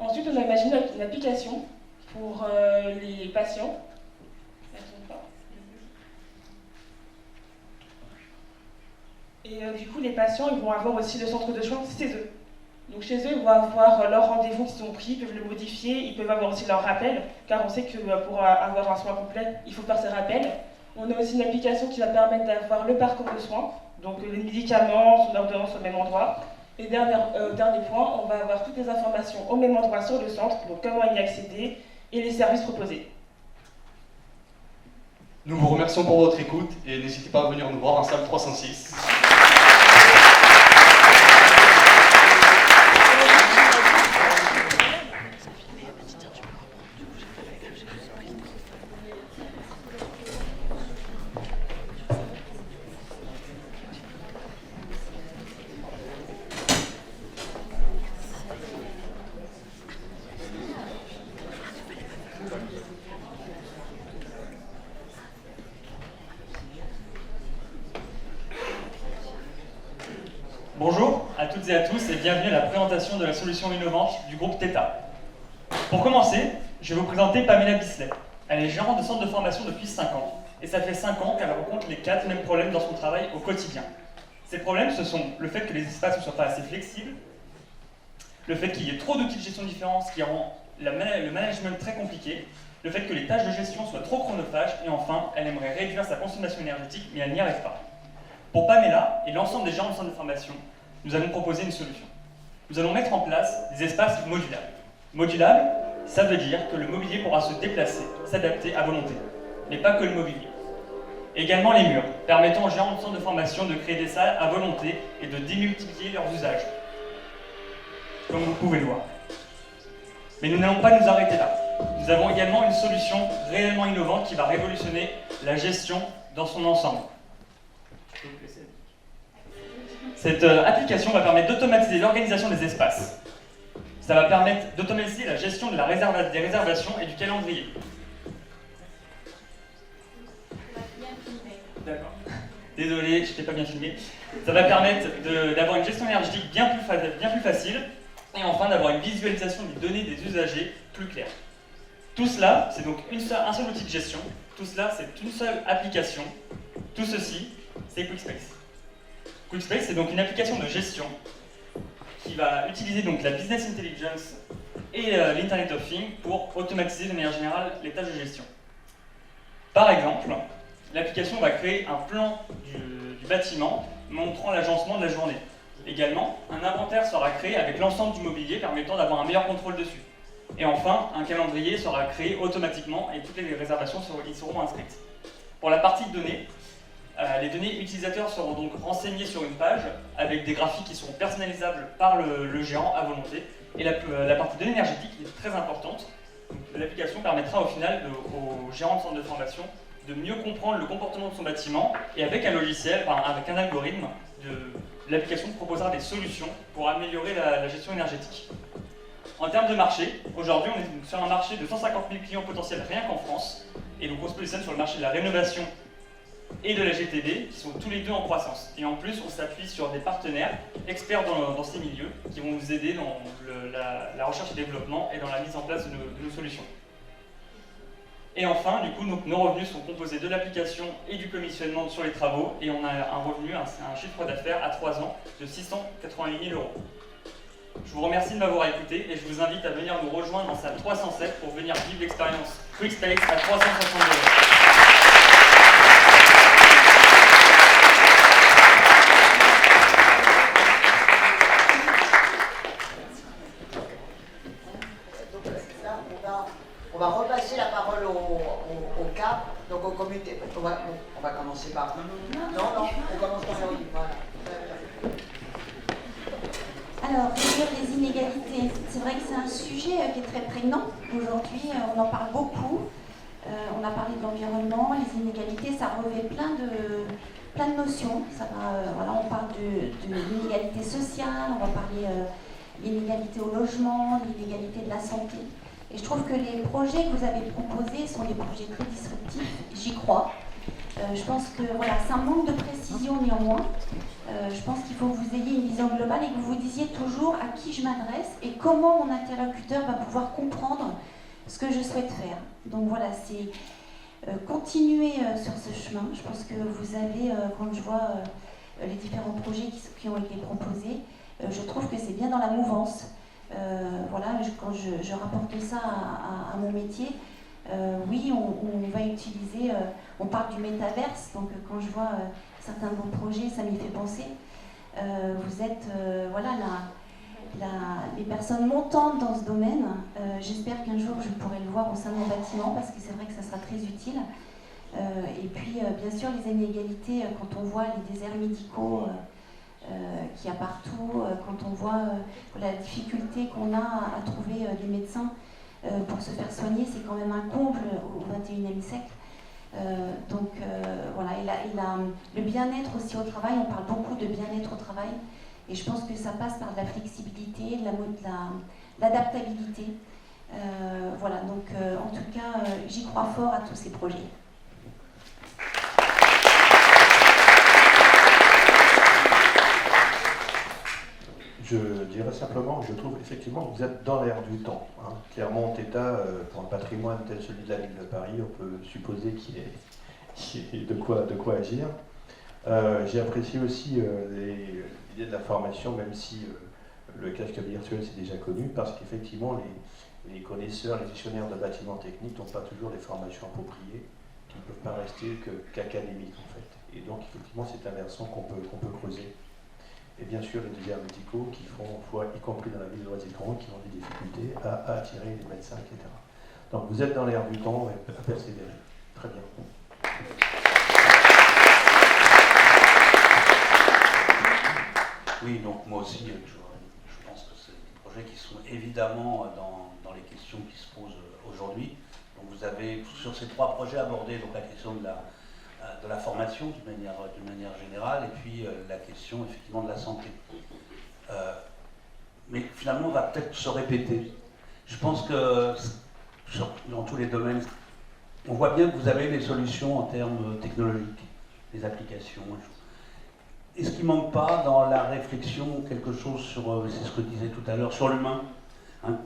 Ensuite, on a imaginé une application pour les patients. Et du coup, les patients, ils vont avoir aussi le centre de soins chez eux. Donc chez eux, ils vont avoir leurs rendez-vous qu'ils ont pris, ils peuvent le modifier, ils peuvent avoir aussi leur rappel, car on sait que pour avoir un soin complet, il faut faire ses rappels. On a aussi une application qui va permettre d'avoir le parcours de soins, donc les médicaments, son ordonnance au même endroit. Et dernier point, on va avoir toutes les informations au même endroit sur le centre, donc comment y accéder et les services proposés. Nous vous remercions pour votre écoute et n'hésitez pas à venir nous voir en salle 306. Bonjour à toutes et à tous et bienvenue à la présentation de la solution innovante du groupe TETA. Pour commencer, je vais vous présenter Pamela Bisley. Elle est gérante de centre de formation depuis 5 ans et ça fait 5 ans qu'elle rencontre les 4 mêmes problèmes dans son travail au quotidien. Ces problèmes, ce sont le fait que les espaces ne soient pas assez flexibles, le fait qu'il y ait trop d'outils de gestion différents, ce qui rend le management très compliqué, le fait que les tâches de gestion soient trop chronophages et enfin, elle aimerait réduire sa consommation énergétique mais elle n'y arrive pas. Pour Pamela et l'ensemble des gérants de centre de formation, nous allons proposer une solution. Nous allons mettre en place des espaces modulables. Modulable, ça veut dire que le mobilier pourra se déplacer, s'adapter à volonté, mais pas que le mobilier. Également les murs, permettant aux gérants de centre de formation de créer des salles à volonté et de démultiplier leurs usages, comme vous pouvez le voir. Mais nous n'allons pas nous arrêter là. Nous avons également une solution réellement innovante qui va révolutionner la gestion dans son ensemble. Cette application va permettre d'automatiser l'organisation des espaces. Ça va permettre d'automatiser la gestion de des réservations et du calendrier. D'accord. Désolé, je n'étais pas bien filmé. Ça va permettre d'avoir une gestion énergétique bien plus facile et enfin d'avoir une visualisation des données des usagers plus claire. Tout cela, c'est donc un seul outil de gestion. Tout cela, c'est une seule application. Tout ceci, c'est QuickSpace. QuickSpace, c'est donc une application de gestion qui va utiliser donc la business intelligence et l'Internet of Things pour automatiser de manière générale les tâches de gestion. Par exemple, l'application va créer un plan du bâtiment montrant l'agencement de la journée. Également, un inventaire sera créé avec l'ensemble du mobilier permettant d'avoir un meilleur contrôle dessus. Et enfin, un calendrier sera créé automatiquement et toutes les réservations seront inscrites. Pour la partie données, les données utilisateurs seront donc renseignées sur une page avec des graphiques qui seront personnalisables par le gérant à volonté. Et la partie données énergétiques est très importante. L'application permettra au final aux gérants de centre de formation de mieux comprendre le comportement de son bâtiment et avec un logiciel, avec un algorithme, l'application proposera des solutions pour améliorer la gestion énergétique. En termes de marché, aujourd'hui on est sur un marché de 150 000 clients potentiels rien qu'en France, et donc on se positionne sur le marché de la rénovation et de la GTD, qui sont tous les deux en croissance. Et en plus, on s'appuie sur des partenaires experts dans ces milieux qui vont nous aider dans la recherche et développement et dans la mise en place de nos solutions. Et enfin, du coup, nos revenus sont composés de l'application et du commissionnement sur les travaux, et on a un revenu, un chiffre d'affaires à 3 ans de 688 000 €. Je vous remercie de m'avoir écouté et je vous invite à venir nous rejoindre dans salle 307 pour venir vivre l'expérience QuickSpace à 360 €. On va repasser la parole au CAP, donc au comité. On va commencer par... Non, on commence par Véronique. Voilà. Alors, sur les inégalités, c'est vrai que c'est un sujet qui est très prégnant. Aujourd'hui, on en parle beaucoup. On a parlé de l'environnement, les inégalités, ça revêt plein de notions. On parle de l'inégalité sociale, on va parler de l'inégalité au logement, l'inégalité de la santé. Et je trouve que les projets que vous avez proposés sont des projets très disruptifs, j'y crois. Je pense que c'est un manque de précision néanmoins. Je pense qu'il faut que vous ayez une vision globale et que vous vous disiez toujours à qui je m'adresse et comment mon interlocuteur va pouvoir comprendre ce que je souhaite faire. Donc voilà, c'est continuer sur ce chemin. Je pense que vous avez, quand je vois les différents projets qui ont été proposés, je trouve que c'est bien dans la mouvance. Quand je rapporte ça à mon métier, oui, on va utiliser, on parle du métaverse, donc quand je vois certains de vos projets, ça m'y fait penser. Vous êtes les personnes montantes dans ce domaine. J'espère qu'un jour je pourrai le voir au sein de mon bâtiment parce que c'est vrai que ça sera très utile. Et puis, bien sûr, les inégalités, quand on voit les déserts médicaux qu'il y a partout, quand on voit la difficulté qu'on a à trouver des médecins pour se faire soigner, c'est quand même un comble au XXIe siècle. Le bien-être aussi au travail, on parle beaucoup de bien-être au travail, et je pense que ça passe par de la flexibilité, de l'adaptabilité. En tout cas, j'y crois fort à tous ces projets. Je dirais simplement que je trouve effectivement que vous êtes dans l'air du temps. Clermont-Tétat, pour un patrimoine tel celui de la ville de Paris, on peut supposer qu'il y ait de quoi agir. J'ai apprécié aussi l'idée de la formation, même si le casque virtuel c'est déjà connu, parce qu'effectivement les connaisseurs, les gestionnaires de bâtiments techniques n'ont pas toujours les formations appropriées, qui ne peuvent pas rester qu'académiques en fait. Et donc effectivement c'est un versant qu'on peut creuser. Et bien sûr, les déserts médicaux qui font foi, y compris dans la ville de Noisy-le-Grand, qui ont des difficultés à attirer les médecins, etc. Donc vous êtes dans l'air du temps et à persévérer. Très bien. Oui, donc moi aussi, je pense que c'est des projets qui sont évidemment dans les les questions qui se posent aujourd'hui. Donc vous avez sur ces 3 projets abordé donc, la question de la formation d'une manière générale et puis la question effectivement de la santé. Mais finalement on va peut-être se répéter. Je pense que dans tous les domaines, on voit bien que vous avez des solutions en termes technologiques, des applications. Est-ce qu'il ne manque pas dans la réflexion quelque chose sur, c'est ce que je disais tout à l'heure, sur l'humain, hein,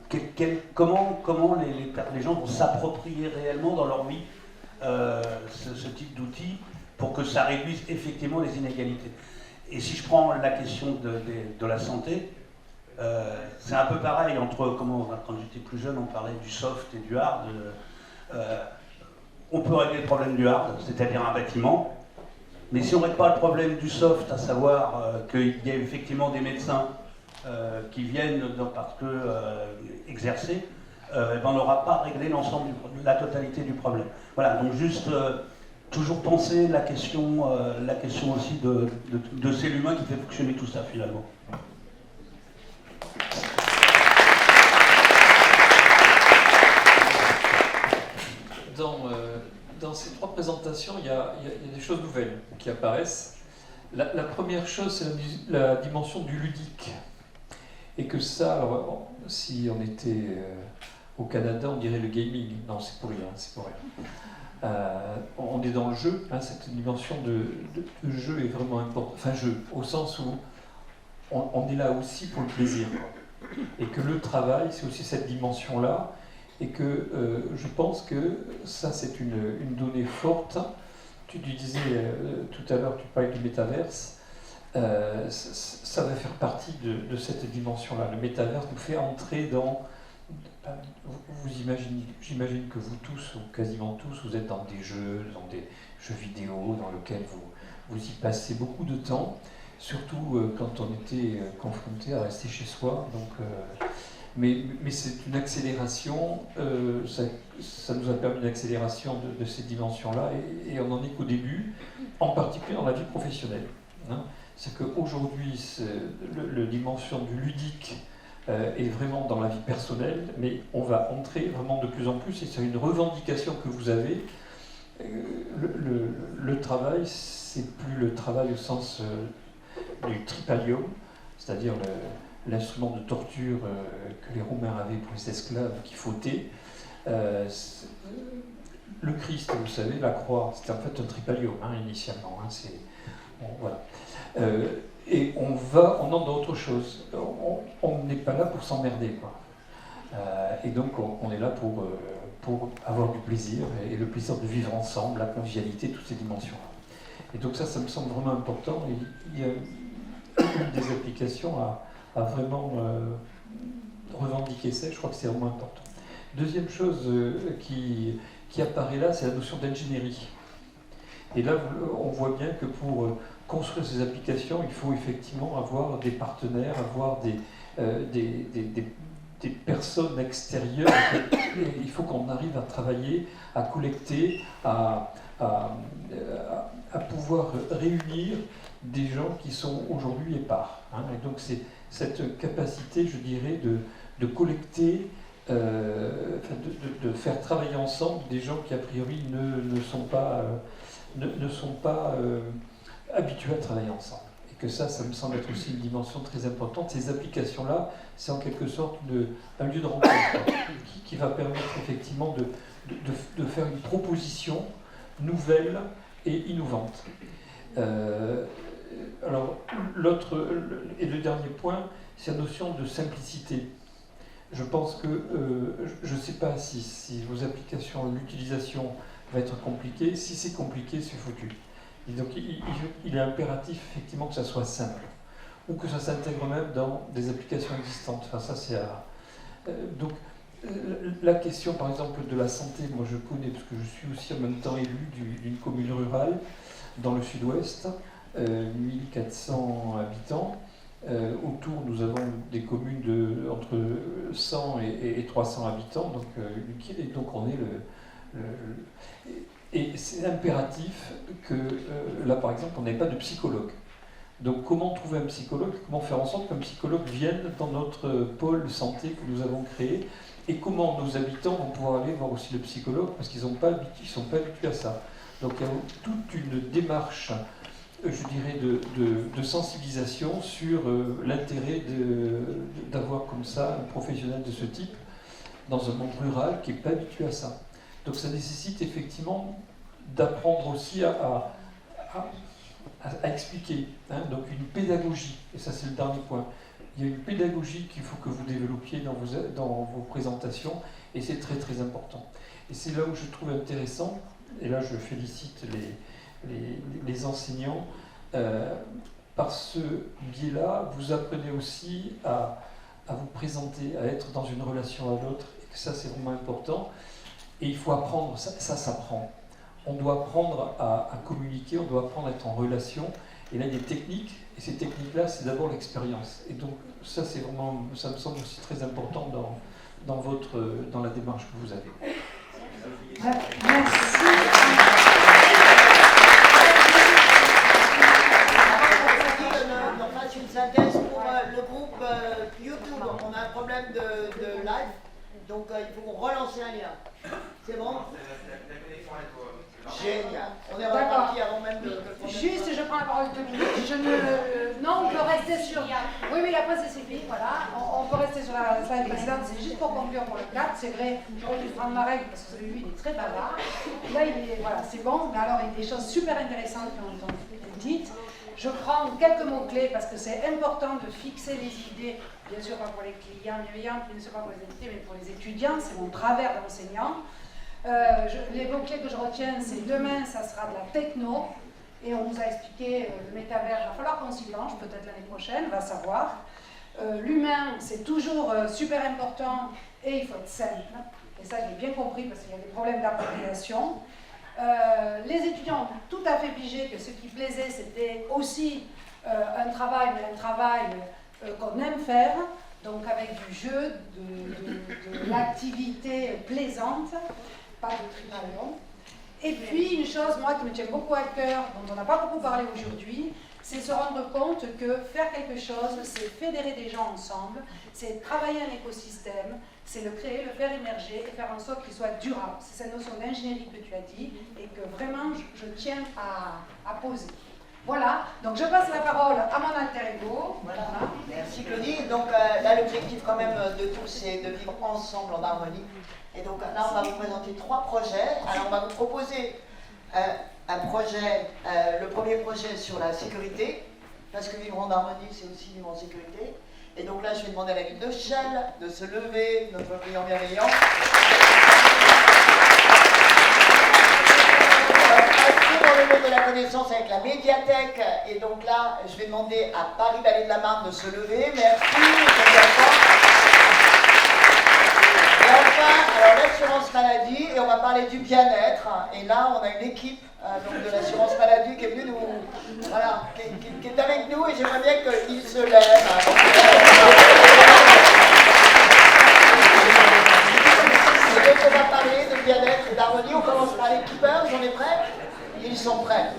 comment les gens vont s'approprier réellement dans leur vie ce type d'outils pour que ça réduise effectivement les inégalités. Et si je prends la question de la santé, c'est un peu pareil entre, quand j'étais plus jeune, on parlait du soft et du hard. On peut régler le problème du hard, c'est-à-dire un bâtiment, mais si on ne règle pas le problème du soft, à savoir qu'il y a effectivement des médecins qui viennent parce que exercer, on n'aura pas réglé l'ensemble, la totalité du problème. Voilà, donc juste toujours penser la question aussi de c'est l'humain qui fait fonctionner tout ça finalement. Dans ces 3 présentations, il y a des choses nouvelles qui apparaissent. La première chose, c'est la dimension du ludique. Et que ça, alors, si on était au Canada, on dirait le gaming. Non, c'est pour rien, c'est pour rien. On est dans le jeu, hein, cette dimension de jeu est vraiment importante. Enfin, jeu, au sens où on est là aussi pour le plaisir. Quoi. Et que le travail, c'est aussi cette dimension-là. Et que je pense que ça, c'est une donnée forte. Tu disais tout à l'heure, tu parlais du métaverse. Ça va faire partie de cette dimension-là. Le métaverse nous fait entrer dans... J'imagine que vous tous, ou quasiment tous, vous êtes dans des jeux vidéo dans lesquels vous y passez beaucoup de temps, surtout quand on était confronté à rester chez soi. Donc, mais c'est une accélération, ça nous a permis une accélération de ces dimensions-là, et on n'en est qu'au début, en particulier dans la vie professionnelle. Hein. C'est qu'aujourd'hui, la dimension du ludique est vraiment dans la vie personnelle, mais on va entrer vraiment de plus en plus, et c'est une revendication que vous avez. Le travail, c'est plus le travail au sens du tripalium, c'est-à-dire l'instrument de torture que les Romains avaient pour les esclaves qui fautaient. Le Christ, vous savez, la croix, c'était en fait un tripalium initialement. Hein, bon, voilà. Et on entre dans autre chose. On n'est pas là pour s'emmerder, quoi. Et donc on est là pour avoir du plaisir, et le plaisir de vivre ensemble, la convivialité, toutes ces dimensions-là. Et donc ça me semble vraiment important. Et il y a une des applications à vraiment revendiquer ça, je crois que c'est vraiment important. Deuxième chose qui apparaît là, c'est la notion d'ingénierie. Et là, on voit bien que pour construire ces applications, il faut effectivement avoir des partenaires, avoir des personnes extérieures. Et il faut qu'on arrive à travailler, à collecter, à pouvoir réunir des gens qui sont aujourd'hui épars. Hein. Et donc c'est cette capacité, je dirais, de collecter, de faire travailler ensemble des gens qui a priori ne sont pas habitués à travailler ensemble. Et que ça me semble être aussi une dimension très importante. Ces applications-là, c'est en quelque sorte un lieu de rencontre qui va permettre effectivement de faire une proposition nouvelle et innovante. Alors, le dernier point, c'est la notion de simplicité. Je pense que, je ne sais pas si vos applications, l'utilisation va être compliquée. Si c'est compliqué, c'est foutu. Et donc, il est impératif, effectivement, que ça soit simple. Ou que ça s'intègre même dans des applications existantes. Enfin, ça, c'est donc, la question, par exemple, de la santé, moi je connais, parce que je suis aussi en même temps élu d'une commune rurale dans le sud-ouest, 1400 habitants. Autour, nous avons des communes entre 100 et 300 habitants, et donc on est et c'est impératif que, là par exemple, on n'ait pas de psychologue. Donc comment trouver un psychologue, comment faire en sorte qu'un psychologue vienne dans notre pôle santé que nous avons créé, et comment nos habitants vont pouvoir aller voir aussi le psychologue, parce qu'ils sont pas habitués à ça. Donc il y a toute une démarche, je dirais, de sensibilisation sur l'intérêt d'avoir comme ça un professionnel de ce type dans un monde rural qui n'est pas habitué à ça. Donc ça nécessite effectivement d'apprendre aussi à expliquer, hein, donc une pédagogie, et ça c'est le dernier point. Il y a une pédagogie qu'il faut que vous développiez dans vos présentations, et c'est très très important. Et c'est là où je trouve intéressant, et là je félicite les enseignants, par ce biais-là, vous apprenez aussi à vous présenter, à être dans une relation à l'autre, et que ça c'est vraiment important. Et il faut apprendre, ça s'apprend. On doit apprendre à communiquer, on doit apprendre à être en relation. Et là, il y a des techniques, et ces techniques-là, c'est d'abord l'expérience. Et donc, ça, c'est vraiment, ça me semble aussi très important dans la démarche que vous avez. Merci. On fasse une synthèse pour le groupe YouTube. On a un problème de live, donc il faut relancer un lien. C'est bon? Génial. On est reparti avant même de... Juste, je prends la parole 2 minutes. Non, on peut rester sur... Oui, après c'est fini, voilà. On peut rester sur la slide précédente. C'est juste pour conclure pour le 4. C'est vrai, j'aurais dû prendre ma règle parce que lui, il est très bavard. Là, voilà, c'est bon. Mais alors, il y a des choses super intéressantes qui ont été dites. Je prends quelques mots-clés parce que c'est important de fixer les idées, bien sûr pas pour les clients bienveillants, bien sûr pas pour les invités, mais pour les étudiants. C'est mon travers d'enseignant. Les mots-clés que je retiens, c'est demain, ça sera de la techno, et on nous a expliqué le métavers, il va falloir qu'on s'y penche, peut-être l'année prochaine, on va savoir. L'humain, c'est toujours super important, et il faut être simple, et ça j'ai bien compris parce qu'il y a des problèmes d'appropriation. Les étudiants ont tout à fait pigé que ce qui plaisait, c'était aussi un travail, mais un travail qu'on aime faire, donc avec du jeu, de l'activité plaisante, pas de tribunal. Et puis une chose, moi, qui me tient beaucoup à cœur, dont on n'a pas beaucoup parlé aujourd'hui, c'est se rendre compte que faire quelque chose, c'est fédérer des gens ensemble, c'est travailler un écosystème, c'est le créer, le faire émerger et faire en sorte qu'il soit durable. C'est cette notion d'ingénierie que tu as dit et que vraiment je tiens à poser. Voilà, donc je passe la parole à mon alter ego. Voilà. Merci Claudie. Donc là, l'objectif quand même de tous, c'est de vivre ensemble en harmonie. Et donc là, on va vous présenter 3 projets. Alors on va vous proposer un projet, le premier projet sur la sécurité, parce que vivre en harmonie, c'est aussi vivre en sécurité. Et donc là, je vais demander à la ville de Chelles de se lever, notre client bienveillant. Dans le monde de la connaissance avec la médiathèque, et donc là, je vais demander à Paris-Vallée de la Marne de se lever. Merci. Et enfin, alors l'assurance maladie, et on va parler du bien-être. Et là, on a une équipe donc de l'assurance maladie qui est venue nous, voilà, qui est avec nous, et j'aimerais bien qu'il se lève. Et donc on va parler de bien-être et d'harmonie. On commence par les keepers. On est prêts? Ils sont prêts.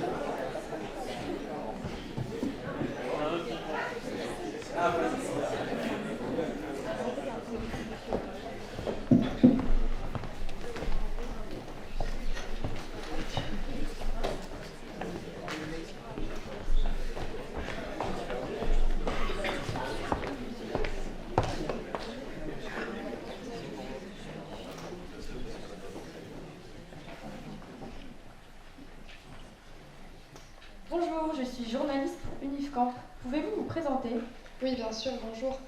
Bonjour, je suis journaliste pour Unifcamp. Pouvez-vous vous présenter? Oui, bien sûr, bonjour.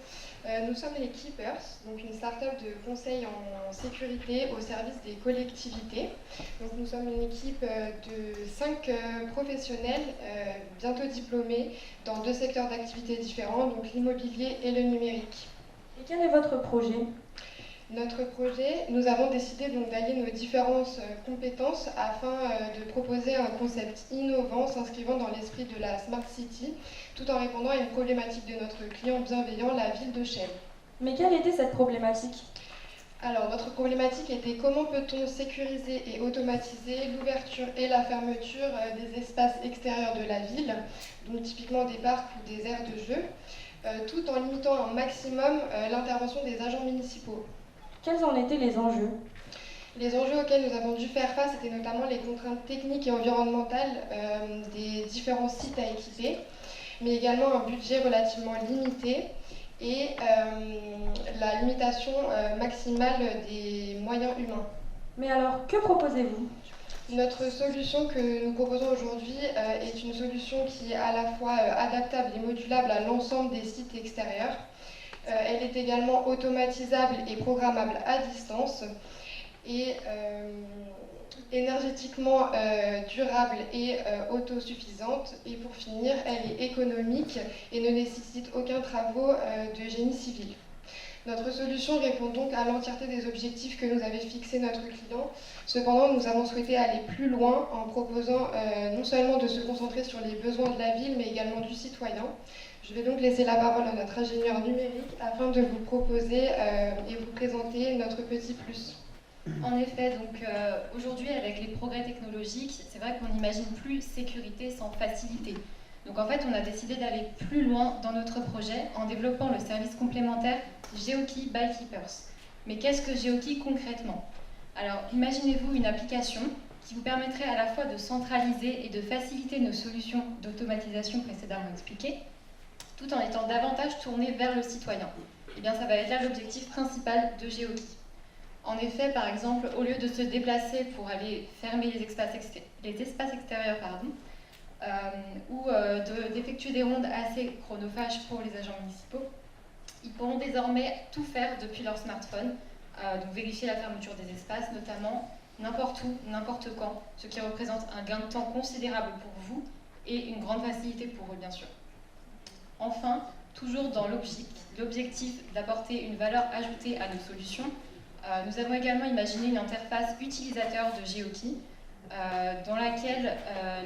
Nous sommes les Keepers, donc une start-up de conseil en sécurité au service des collectivités. Donc nous sommes une équipe de 5 professionnels bientôt diplômés dans 2 secteurs d'activité différents, donc l'immobilier et le numérique. Et quel est votre projet? Notre projet, nous avons décidé donc d'allier nos différentes compétences afin de proposer un concept innovant s'inscrivant dans l'esprit de la Smart City, tout en répondant à une problématique de notre client bienveillant, la ville de Chelles. Mais quelle était cette problématique? Alors, votre problématique était comment peut-on sécuriser et automatiser l'ouverture et la fermeture des espaces extérieurs de la ville, donc typiquement des parcs ou des aires de jeu, tout en limitant un maximum l'intervention des agents municipaux. Quels en étaient les enjeux? Les enjeux auxquels nous avons dû faire face étaient notamment les contraintes techniques et environnementales des différents sites à équiper, mais également un budget relativement limité et la limitation maximale des moyens humains. Mais alors, que proposez-vous? Notre solution que nous proposons aujourd'hui est une solution qui est à la fois adaptable et modulable à l'ensemble des sites extérieurs. Elle est également automatisable et programmable à distance et énergétiquement durable et autosuffisante. Et pour finir, elle est économique et ne nécessite aucun travaux de génie civil. Notre solution répond donc à l'entièreté des objectifs que nous avait fixés notre client. Cependant, nous avons souhaité aller plus loin en proposant non seulement de se concentrer sur les besoins de la ville, mais également du citoyen. Je vais donc laisser la parole à notre ingénieur numérique afin de vous proposer et vous présenter notre petit plus. En effet, donc aujourd'hui avec les progrès technologiques, c'est vrai qu'on n'imagine plus sécurité sans facilité. Donc en fait, on a décidé d'aller plus loin dans notre projet en développant le service complémentaire GeoKey by Keepers. Mais qu'est-ce que GeoKey concrètement? Alors imaginez-vous une application qui vous permettrait à la fois de centraliser et de faciliter nos solutions d'automatisation précédemment expliquées, tout en étant davantage tourné vers le citoyen. Et bien ça va être là l'objectif principal de GeoKey. En effet, par exemple, au lieu de se déplacer pour aller fermer les espaces extérieurs, ou d'effectuer des rondes assez chronophages pour les agents municipaux, ils pourront désormais tout faire depuis leur smartphone, donc vérifier la fermeture des espaces, notamment n'importe où, n'importe quand, ce qui représente un gain de temps considérable pour vous et une grande facilité pour eux, bien sûr. Enfin, toujours dans l'objectif d'apporter une valeur ajoutée à nos solutions, nous avons également imaginé une interface utilisateur de GeoKey dans laquelle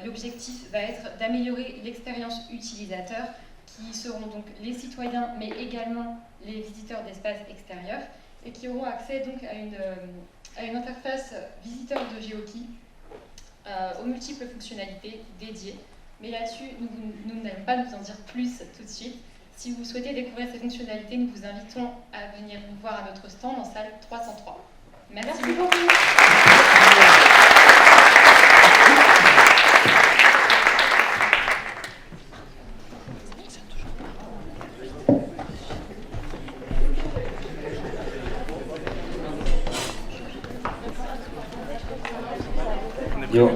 l'objectif va être d'améliorer l'expérience utilisateur qui seront donc les citoyens mais également les visiteurs d'espaces extérieurs et qui auront accès donc à une interface visiteur de GeoKey aux multiples fonctionnalités dédiées. Mais là-dessus, nous n'allons pas nous en dire plus tout de suite. Si vous souhaitez découvrir ces fonctionnalités, nous vous invitons à venir nous voir à notre stand en salle 303. Merci beaucoup. Yo.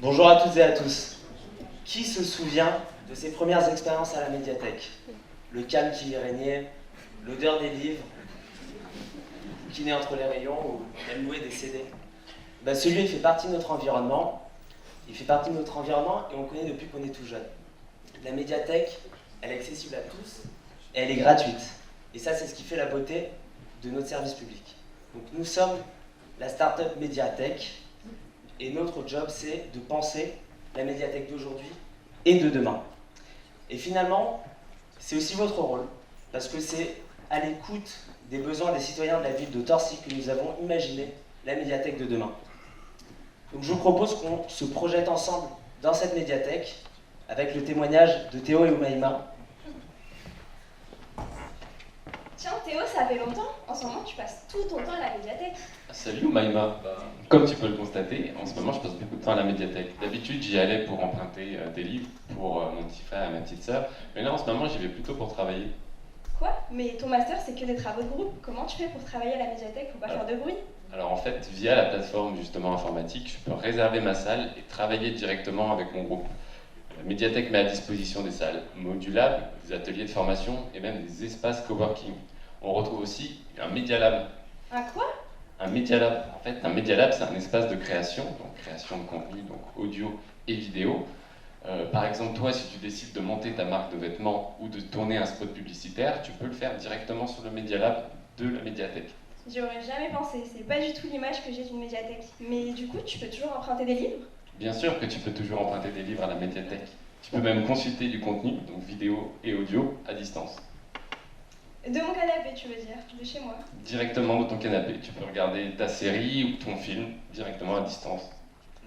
Bonjour à toutes et à tous. Qui se souvient de ses premières expériences à la médiathèque? Le calme qui y régnait, l'odeur des livres, qui naît entre les rayons ou même louer des CD. Celui-là, il fait partie de notre environnement. Il fait partie de notre environnement et on le connaît depuis qu'on est tout jeune. La médiathèque, elle est accessible à tous et elle est gratuite. Et ça, c'est ce qui fait la beauté de notre service public. Donc nous sommes la start-up médiathèque et notre job, c'est de penser la médiathèque d'aujourd'hui et de demain. Et finalement, c'est aussi votre rôle, parce que c'est à l'écoute des besoins des citoyens de la ville de Torcy que nous avons imaginé la médiathèque de demain. Donc je vous propose qu'on se projette ensemble dans cette médiathèque avec le témoignage de Théo et Oumaïma. Tiens Théo, ça fait longtemps. En ce moment, tu passes tout ton temps à la médiathèque. Salut Oumaïma. Comme tu peux le constater, en ce moment je passe beaucoup de temps à la médiathèque. D'habitude j'y allais pour emprunter des livres pour mon petit frère et ma petite sœur, mais là en ce moment j'y vais plutôt pour travailler. Quoi? Mais ton master c'est que des travaux de groupe. Comment tu fais pour travailler à la médiathèque? Faut pas faire de bruit. Alors en fait, via la plateforme justement informatique, je peux réserver ma salle et travailler directement avec mon groupe. La médiathèque met à disposition des salles modulables, des ateliers de formation et même des espaces coworking. On retrouve aussi un Media Lab. Un quoi? Un Media Lab. En fait, un Media Lab, c'est un espace de création, donc création de contenu, donc audio et vidéo, Par exemple, toi, si tu décides de monter ta marque de vêtements ou de tourner un spot publicitaire, tu peux le faire directement sur le Media Lab de la médiathèque. J'y aurais jamais pensé, c'est pas du tout l'image que j'ai d'une médiathèque. Mais du coup, tu peux toujours emprunter des livres? Bien sûr que tu peux toujours emprunter des livres à la médiathèque. Tu peux même consulter du contenu, donc vidéo et audio, à distance. De mon canapé, tu veux dire, de chez moi. Directement de ton canapé. Tu peux regarder ta série ou ton film directement à distance.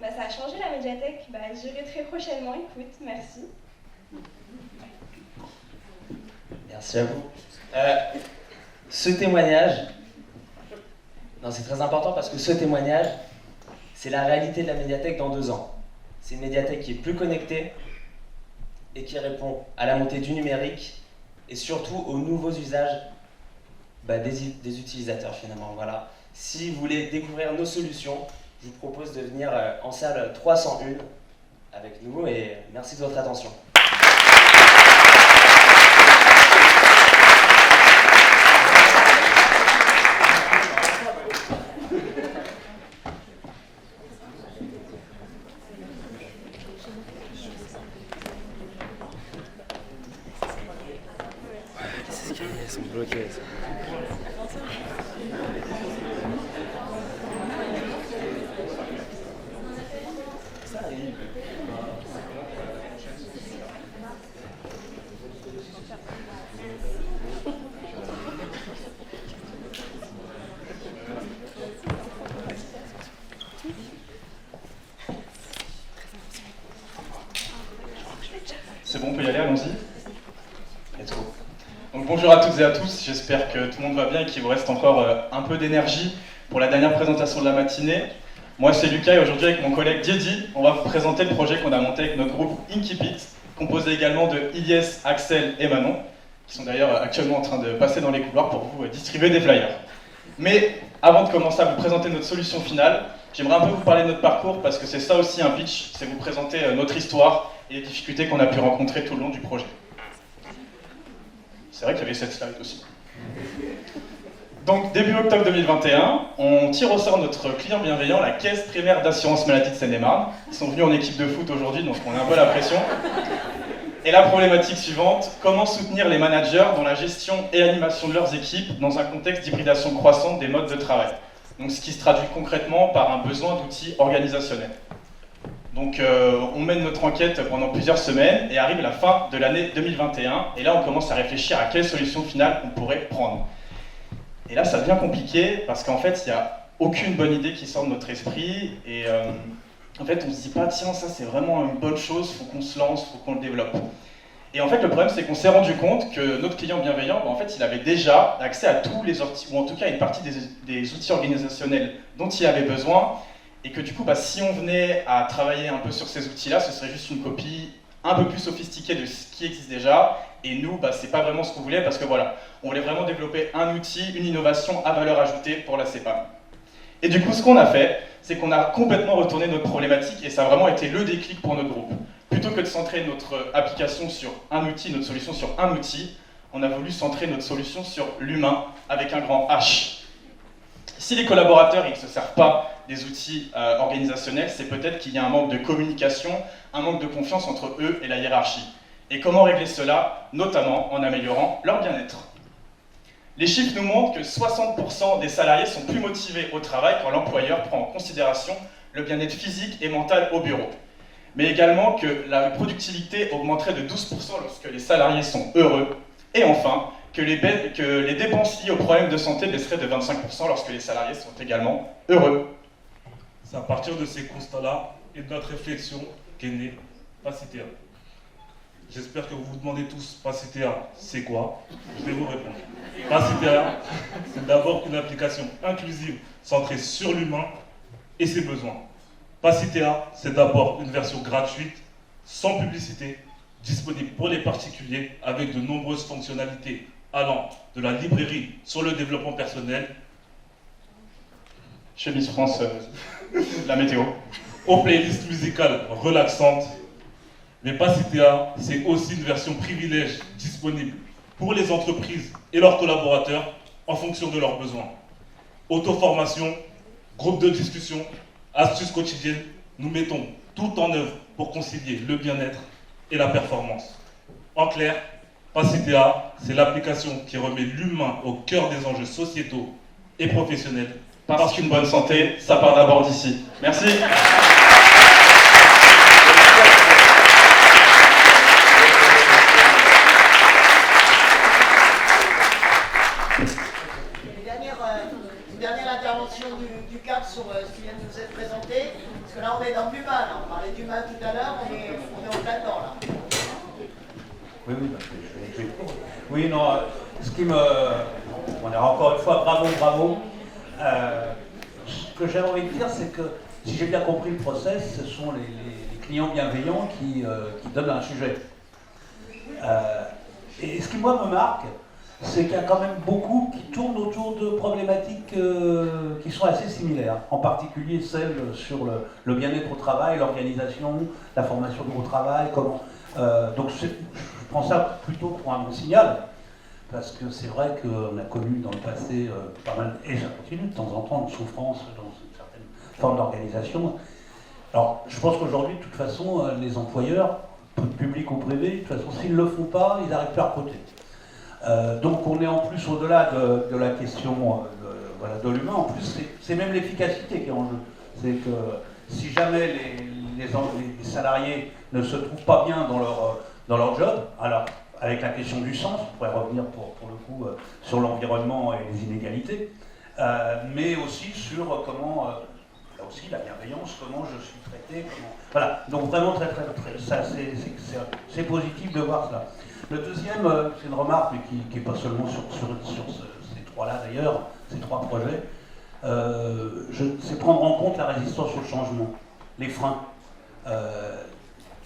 Bah ça a changé la médiathèque, bah j'irai très prochainement, écoute, merci. Merci à vous. Ce témoignage, non, c'est très important parce que ce témoignage, c'est la réalité de la médiathèque dans 2 ans. C'est une médiathèque qui est plus connectée et qui répond à la montée du numérique et surtout aux nouveaux usages des utilisateurs finalement. Voilà. Si vous voulez découvrir nos solutions, je vous propose de venir en salle 301 avec nous et merci de votre attention. Ils sont bloqués. Ça arrive. C'est bon, on peut y aller, allons-y. Let's go. Donc bonjour à toutes et à tous, j'espère que tout le monde va bien et qu'il vous reste encore un peu d'énergie pour la dernière présentation de la matinée. Moi c'est Lucas et aujourd'hui avec mon collègue Diedi, on va vous présenter le projet qu'on a monté avec notre groupe Inkipit, composé également de Ilyes, Axel et Manon, qui sont d'ailleurs actuellement en train de passer dans les couloirs pour vous distribuer des flyers. Mais avant de commencer à vous présenter notre solution finale, j'aimerais un peu vous parler de notre parcours parce que c'est ça aussi un pitch, c'est vous présenter notre histoire et les difficultés qu'on a pu rencontrer tout le long du projet. C'est vrai qu'il y avait cette slide aussi. Donc début octobre 2021, on tire au sort notre client bienveillant, la Caisse primaire d'assurance maladie de Seine-et-Marne. Ils sont venus en équipe de foot aujourd'hui, donc on a un peu la pression. Et la problématique suivante, comment soutenir les managers dans la gestion et animation de leurs équipes dans un contexte d'hybridation croissante des modes de travail. Donc ce qui se traduit concrètement par un besoin d'outils organisationnels. Donc on mène notre enquête pendant plusieurs semaines et arrive la fin de l'année 2021 et là on commence à réfléchir à quelle solution finale on pourrait prendre. Et là ça devient compliqué parce qu'en fait il n'y a aucune bonne idée qui sort de notre esprit et en fait on se dit pas tiens ça c'est vraiment une bonne chose, faut qu'on se lance, faut qu'on le développe. Et en fait le problème c'est qu'on s'est rendu compte que notre client bienveillant, en fait il avait déjà accès à tous les outils, ou en tout cas une partie des outils organisationnels dont il avait besoin. Et que du coup, si on venait à travailler un peu sur ces outils-là, ce serait juste une copie un peu plus sophistiquée de ce qui existe déjà. Et nous, c'est pas vraiment ce qu'on voulait parce que voilà, on voulait vraiment développer un outil, une innovation à valeur ajoutée pour la CEPAM. Et du coup, ce qu'on a fait, c'est qu'on a complètement retourné notre problématique et ça a vraiment été le déclic pour notre groupe. Plutôt que de centrer notre application sur un outil, notre solution sur un outil, on a voulu centrer notre solution sur l'humain avec un grand H. Si les collaborateurs ne se servent pas des outils organisationnels, c'est peut-être qu'il y a un manque de communication, un manque de confiance entre eux et la hiérarchie. Et comment régler cela? Notamment en améliorant leur bien-être. Les chiffres nous montrent que 60% des salariés sont plus motivés au travail quand l'employeur prend en considération le bien-être physique et mental au bureau. Mais également que la productivité augmenterait de 12% lorsque les salariés sont heureux. Et enfin, que les dépenses liées aux problèmes de santé baisseraient de 25% lorsque les salariés sont également heureux. C'est à partir de ces constats-là et de notre réflexion qu'est née Pacitea. J'espère que vous vous demandez tous, Pacitea, c'est quoi? Je vais vous répondre. Pacitea, c'est d'abord une application inclusive centrée sur l'humain et ses besoins. Pacitea, c'est d'abord une version gratuite, sans publicité, disponible pour les particuliers avec de nombreuses fonctionnalités allant de la librairie sur le développement personnel, chez Miss France, la météo, aux playlists musicales relaxantes. Mais Pacitea, c'est aussi une version privilège disponible pour les entreprises et leurs collaborateurs en fonction de leurs besoins. Auto-formation, groupe de discussion, astuces quotidiennes, nous mettons tout en œuvre pour concilier le bien-être et la performance. En clair, PACTA, c'est l'application qui remet l'humain au cœur des enjeux sociétaux et professionnels. Parce qu'une bonne santé, ça part d'abord d'ici. Merci. Une dernière intervention du CAP sur ce qui vient de nous être présenté, parce que là on est dans l'humain, on parlait d'humain tout à l'heure, on est en plein dedans là. Oui, non, ce qui me... On est encore une fois, bravo. Ce que j'ai envie de dire, c'est que, si j'ai bien compris le process, ce sont les clients bienveillants qui donnent un sujet. Et ce qui, moi, me marque, c'est qu'il y a quand même beaucoup qui tournent autour de problématiques qui sont assez similaires, en particulier celles sur le bien-être au travail, l'organisation, la formation au travail, comment... donc je prends ça plutôt pour un bon signal, parce que c'est vrai qu'on a connu dans le passé pas mal, et ça continue de temps en temps, une souffrance dans une certaine forme d'organisation. Alors je pense qu'aujourd'hui, de toute façon, les employeurs, publics ou privés, de toute façon, s'ils ne le font pas, ils n'arrivent plus à recruter. Donc on est en plus au-delà de la question de l'humain, en plus c'est même l'efficacité qui est en jeu. C'est que si jamais les salariés ne se trouvent pas bien dans leur job, alors avec la question du sens, on pourrait revenir pour le coup sur l'environnement et les inégalités, mais aussi sur comment, là aussi la bienveillance, comment je suis traité, comment... Voilà, donc vraiment ça c'est positif de voir cela. Le deuxième, c'est une remarque, mais qui n'est pas seulement sur ces trois-là d'ailleurs, ces trois projets, c'est prendre en compte la résistance au changement, les freins.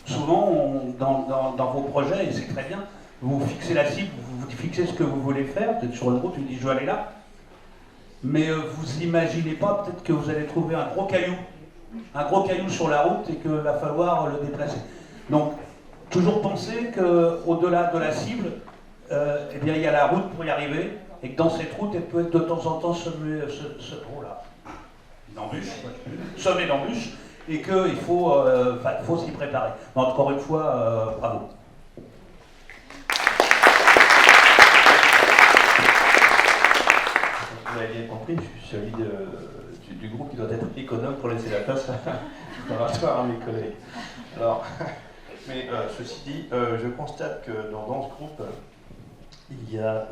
Souvent, dans vos projets, et c'est très bien, vous fixez la cible, vous fixez ce que vous voulez faire, peut-être sur une route, vous dites je veux aller là, mais vous imaginez pas peut-être que vous allez trouver un gros caillou sur la route et qu'il va falloir le déplacer. Donc, toujours penser qu'au-delà de la cible, eh bien, il y a la route pour y arriver, et que dans cette route, elle peut être de temps en temps semée d'embûches, et qu'il faut s'y préparer. Mais encore une fois, bravo. Vous avez bien compris, je suis celui du groupe qui doit être économe pour laisser la place à mes collègues. Alors, mais ceci dit, je constate que dans ce groupe, il y a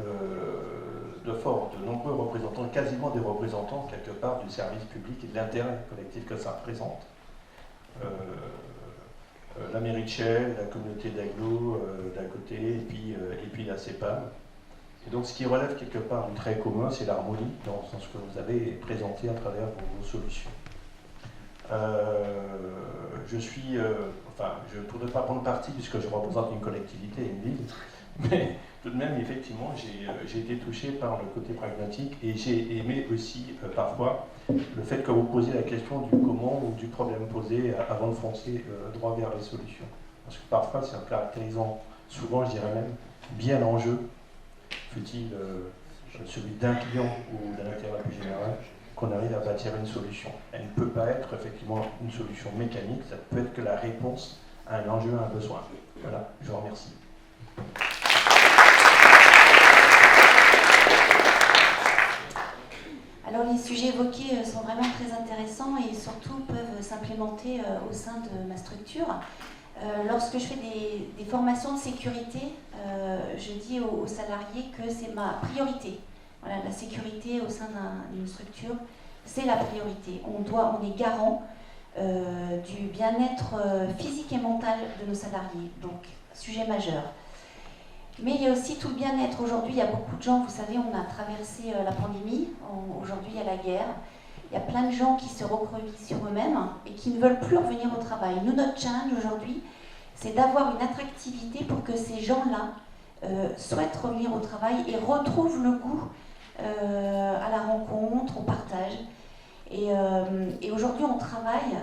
de nombreux représentants, quasiment des représentants quelque part du service public et de l'intérêt collectif que ça représente. La mairie de Chelles, la communauté d'Aglo d'un côté, et puis la CEPAM. Et donc ce qui relève quelque part du trait commun, c'est l'harmonie dans ce que vous avez présenté à travers vos solutions. Je ne pourrais pas prendre parti puisque je représente une collectivité et une ville, mais tout de même, effectivement, j'ai été touché par le côté pragmatique et j'ai aimé aussi parfois le fait que vous posiez la question du comment ou du problème posé avant de foncer droit vers les solutions. Parce que parfois, c'est en caractérisant souvent, je dirais même, bien l'enjeu, fut-il celui d'un client ou d'un intérêt plus général, qu'on arrive à bâtir une solution. Elle ne peut pas être effectivement une solution mécanique, ça peut être que la réponse à un enjeu, à un besoin. Voilà, je vous remercie. Alors les sujets évoqués sont vraiment très intéressants et surtout peuvent s'implémenter au sein de ma structure. Lorsque je fais des formations de sécurité, je dis aux salariés que c'est ma priorité. Voilà, la sécurité au sein d'une structure, c'est la priorité. On est garant du bien-être physique et mental de nos salariés, donc sujet majeur. Mais il y a aussi tout le bien-être. Aujourd'hui, il y a beaucoup de gens, vous savez, on a traversé la pandémie, aujourd'hui il y a la guerre. Il y a plein de gens qui se recroquevillent sur eux-mêmes et qui ne veulent plus revenir au travail. Nous, notre challenge aujourd'hui, c'est d'avoir une attractivité pour que ces gens-là souhaitent revenir au travail et retrouvent le goût à la rencontre, au partage. Et aujourd'hui, on travaille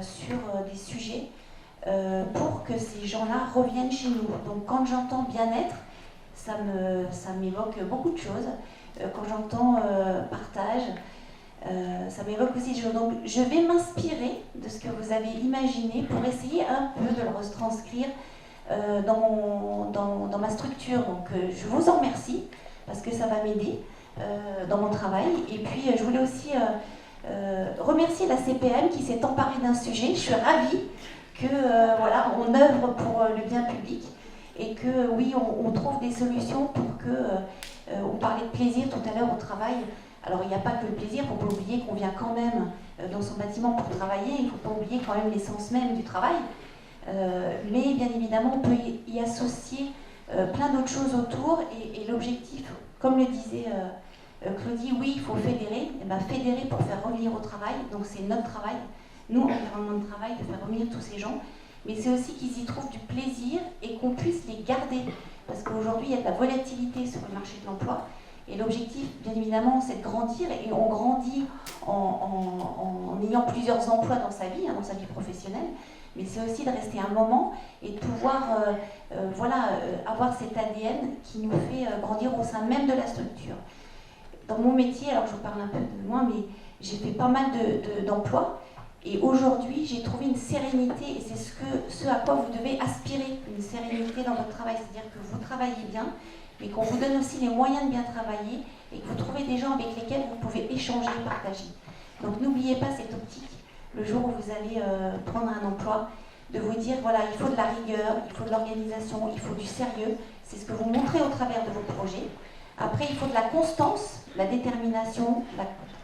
sur des sujets pour que ces gens-là reviennent chez nous. Donc quand j'entends bien-être, ça m'évoque beaucoup de choses. Quand j'entends partage, Ça m'évoque aussi des choses. Donc je vais m'inspirer de ce que vous avez imaginé pour essayer un peu de le retranscrire dans ma structure. Donc je vous en remercie parce que ça va m'aider dans mon travail. Et puis je voulais aussi remercier la CPM qui s'est emparée d'un sujet. Je suis ravie que voilà, on œuvre pour le bien public et que oui, on trouve des solutions pour que on parlait de plaisir tout à l'heure au travail. Alors il n'y a pas que le plaisir, il ne faut pas oublier qu'on vient quand même dans son bâtiment pour travailler, il ne faut pas oublier quand même l'essence même du travail. Mais bien évidemment, on peut y associer plein d'autres choses autour et l'objectif, comme le disait Claudie, oui, il faut fédérer, et bien fédérer pour faire revenir au travail, donc c'est notre travail, nous, environnement de travail, de faire revenir tous ces gens, mais c'est aussi qu'ils y trouvent du plaisir et qu'on puisse les garder, parce qu'aujourd'hui, il y a de la volatilité sur le marché de l'emploi. Et l'objectif, bien évidemment, c'est de grandir, et on grandit en ayant plusieurs emplois dans sa vie professionnelle, mais c'est aussi de rester un moment et de pouvoir avoir cet ADN qui nous fait grandir au sein même de la structure. Dans mon métier, alors je vous parle un peu de moi, mais j'ai fait pas mal d'emplois, et aujourd'hui, j'ai trouvé une sérénité, et c'est ce à quoi vous devez aspirer, une sérénité dans votre travail, c'est-à-dire que vous travaillez bien, mais qu'on vous donne aussi les moyens de bien travailler et que vous trouvez des gens avec lesquels vous pouvez échanger et partager. Donc n'oubliez pas cette optique, le jour où vous allez prendre un emploi, de vous dire, voilà, il faut de la rigueur, il faut de l'organisation, il faut du sérieux, c'est ce que vous montrez au travers de vos projets. Après, il faut de la constance, la détermination,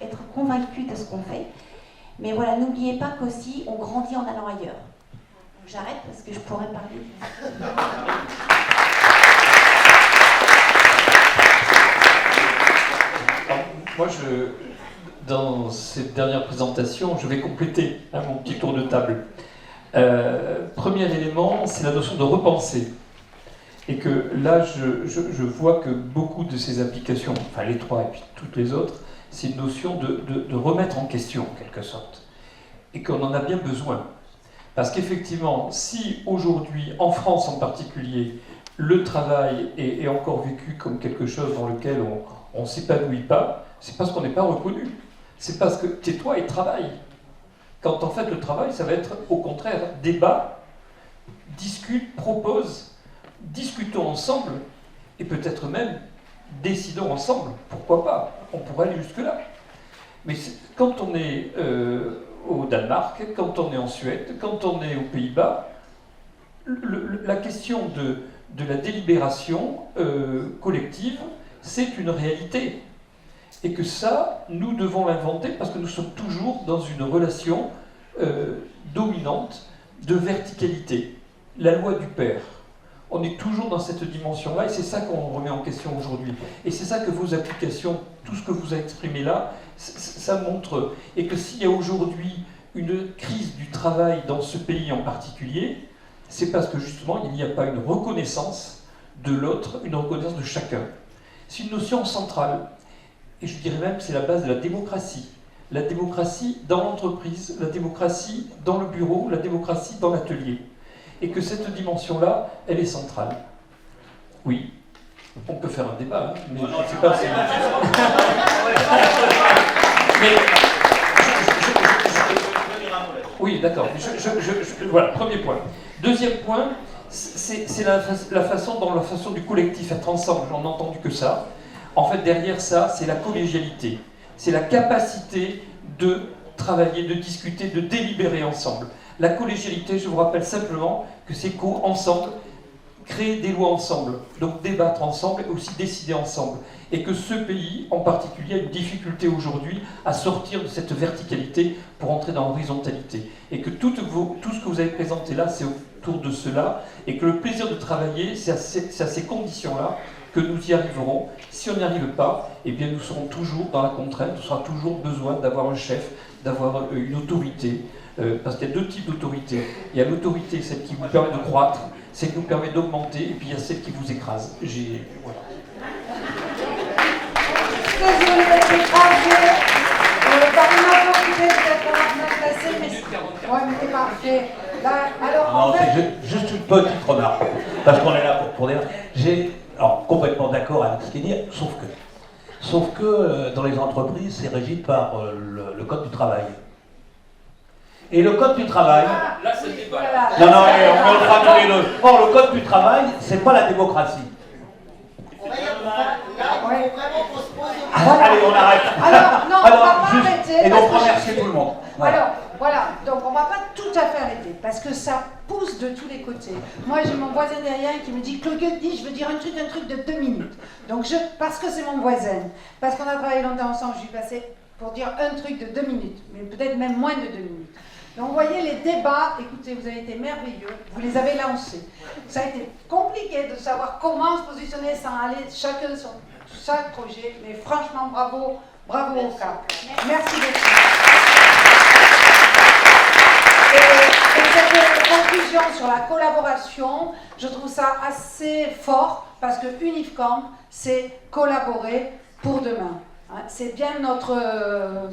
être convaincu de ce qu'on fait. Mais voilà, n'oubliez pas qu'aussi, on grandit en allant ailleurs. J'arrête parce que je pourrais parler. Moi, dans cette dernière présentation, je vais compléter mon petit tour de table. Premier élément, c'est la notion de repenser. Et que là, je vois que beaucoup de ces applications, enfin les trois et puis toutes les autres, c'est une notion de remettre en question, en quelque sorte. Et qu'on en a bien besoin. Parce qu'effectivement, si aujourd'hui, en France en particulier, le travail est encore vécu comme quelque chose dans lequel on ne s'épanouit pas, c'est parce qu'on n'est pas reconnu. C'est parce que tais-toi et travaille. Quand en fait le travail, ça va être au contraire débat, discute, propose, discutons ensemble et peut-être même décidons ensemble. Pourquoi pas? On pourrait aller jusque-là. Mais quand on est au Danemark, quand on est en Suède, quand on est aux Pays-Bas, la question de la délibération collective, c'est une réalité. Et que ça, nous devons l'inventer parce que nous sommes toujours dans une relation dominante de verticalité. La loi du père. On est toujours dans cette dimension-là et c'est ça qu'on remet en question aujourd'hui. Et c'est ça que vos applications, tout ce que vous avez exprimé là, ça montre. Et que s'il y a aujourd'hui une crise du travail dans ce pays en particulier, c'est parce que justement, il n'y a pas une reconnaissance de l'autre, une reconnaissance de chacun. C'est une notion centrale. Et je dirais même que c'est la base de la démocratie. La démocratie dans l'entreprise, la démocratie dans le bureau, la démocratie dans l'atelier. Et que cette dimension-là, elle est centrale. Oui, on peut faire un débat, mais je ne sais pas si... Oui, d'accord. Voilà, premier point. Deuxième point, c'est la façon du collectif, être ensemble. J'en ai entendu que ça. En fait, derrière ça, c'est la collégialité. C'est la capacité de travailler, de discuter, de délibérer ensemble. La collégialité, je vous rappelle simplement que c'est ensemble, créer des lois ensemble, donc débattre ensemble et aussi décider ensemble. Et que ce pays, en particulier, a une difficulté aujourd'hui à sortir de cette verticalité pour entrer dans l'horizontalité. Et que tout ce que vous avez présenté là, c'est autour de cela. Et que le plaisir de travailler, c'est à ces conditions-là que nous y arriverons. Si on n'y arrive pas, eh bien nous serons toujours dans la contrainte, nous aura toujours besoin d'avoir un chef, d'avoir une autorité, parce qu'il y a deux types d'autorité. Il y a l'autorité, celle qui vous permet de croître, celle qui vous permet d'augmenter, et puis il y a celle qui vous écrase. Voilà. Désolée d'être écrasée. Par une opportunité, peut-être qu'on va bien placer, mais... Ouais, mais c'est parfait. Là, alors, non, c'est juste une petite remarque, parce qu'on est là pour dire... Alors, complètement d'accord avec ce qu'il dit, sauf que Sauf que dans les entreprises, c'est régi par le Code du travail. Et le Code du travail... Là, c'est le débat. Non, on est en train de les deux. Or, le Code du travail, c'est pas la démocratie. Allez, on arrête. Alors, non, on ne va pas arrêter. Et donc, parce que remercier tout le monde. Voilà. Alors, voilà, donc on ne va pas tout à fait arrêter, parce que ça pousse de tous les côtés. Moi, j'ai mon voisin derrière qui me dit, Claude dit, je veux dire un truc de 2 minutes. Donc, parce que c'est mon voisin, parce qu'on a travaillé longtemps ensemble, je suis passée pour dire un truc de 2 minutes, mais peut-être même moins de 2 minutes. Donc, vous voyez, les débats, écoutez, vous avez été merveilleux, vous les avez lancés. Ça a été compliqué de savoir comment se positionner sans aller chacun sur chaque projet, mais franchement, bravo au CAP. Merci beaucoup. Et cette conclusion sur la collaboration, je trouve ça assez fort, parce que Unifcamp, c'est collaborer pour demain. C'est bien notre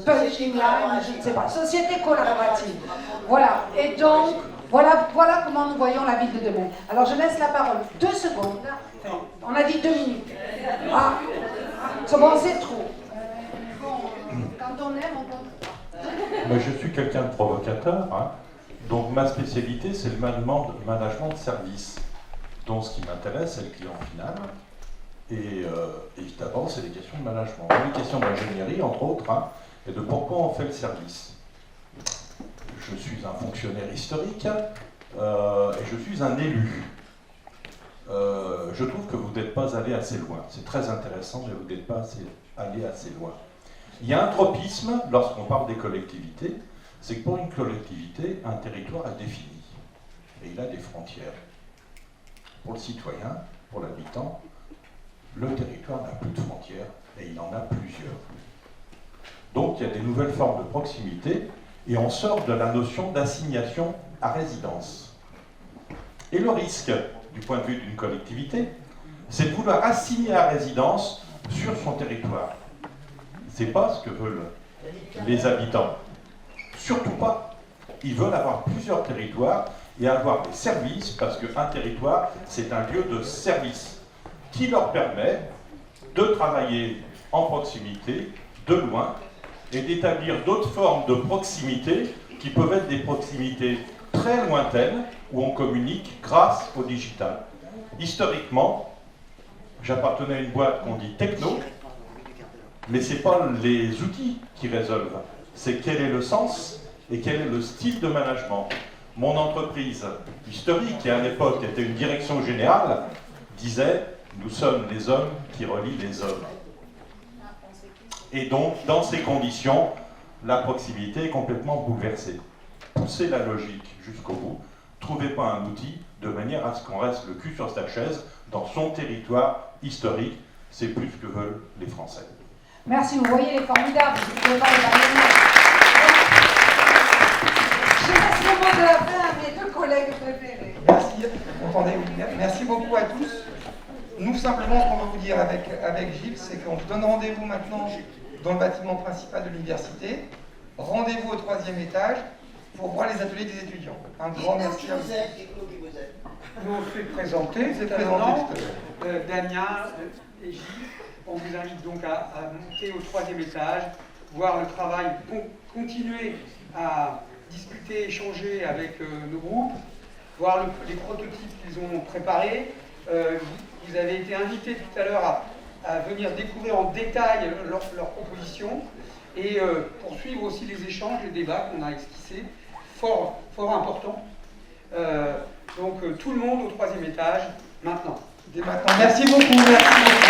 punching line, je ne sais pas, société collaborative. Voilà, et donc, voilà comment nous voyons la ville de demain. Alors je laisse la parole 2 secondes. On a dit 2 minutes. Ah, c'est bon, c'est trop. Quand on aime, on peut. Moi, je suis quelqu'un de provocateur, hein. Donc ma spécialité, c'est le management de service. Donc ce qui m'intéresse, c'est le client final. Et évidemment, c'est des questions de management. Des questions d'ingénierie, entre autres, hein, et de pourquoi on fait le service. Je suis un fonctionnaire historique et je suis un élu. Je trouve que vous n'êtes pas allé assez loin. C'est très intéressant, mais vous n'êtes pas allé assez loin. Il y a un tropisme lorsqu'on parle des collectivités, c'est que pour une collectivité, un territoire est défini. Et il a des frontières. Pour le citoyen, pour l'habitant, le territoire n'a plus de frontières et il en a plusieurs. Donc il y a des nouvelles formes de proximité et on sort de la notion d'assignation à résidence. Et le risque, du point de vue d'une collectivité, c'est de vouloir assigner à résidence sur son territoire. C'est pas ce que veulent les habitants. Surtout pas. Ils veulent avoir plusieurs territoires et avoir des services, parce qu'un territoire, c'est un lieu de service qui leur permet de travailler en proximité, de loin, et d'établir d'autres formes de proximité qui peuvent être des proximités très lointaines où on communique grâce au digital. Historiquement, j'appartenais à une boîte qu'on dit techno, mais ce n'est pas les outils qui résolvent, c'est quel est le sens et quel est le style de management. Mon entreprise historique, qui à l'époque était une direction générale, disait « Nous sommes les hommes qui relient les hommes ». Et donc, dans ces conditions, la proximité est complètement bouleversée. Poussez la logique jusqu'au bout, trouvez pas un outil de manière à ce qu'on reste le cul sur sa chaise dans son territoire historique. C'est plus ce que veulent les Français. Merci, vous voyez, les formidables. Je laisse le mot de la fin à mes 2 collègues préférés. Merci, entendez, merci beaucoup à tous. Nous, simplement, ce qu'on va vous dire avec Gilles, c'est qu'on vous donne rendez-vous maintenant dans le bâtiment principal de l'université. Rendez-vous au 3e étage pour voir les ateliers des étudiants. Un grand merci à vous. Nous on se fait présenter. Vous êtes présenté. Damien et Gilles. On vous invite donc à monter au 3e étage, voir le travail, continuer à discuter, échanger avec nos groupes, voir les prototypes qu'ils ont préparés. Vous avez été invités tout à l'heure à venir découvrir en détail leurs propositions et poursuivre aussi les échanges, les débats qu'on a esquissés, fort importants. Donc tout le monde au 3e étage, maintenant. Dès maintenant. Merci beaucoup. Merci beaucoup.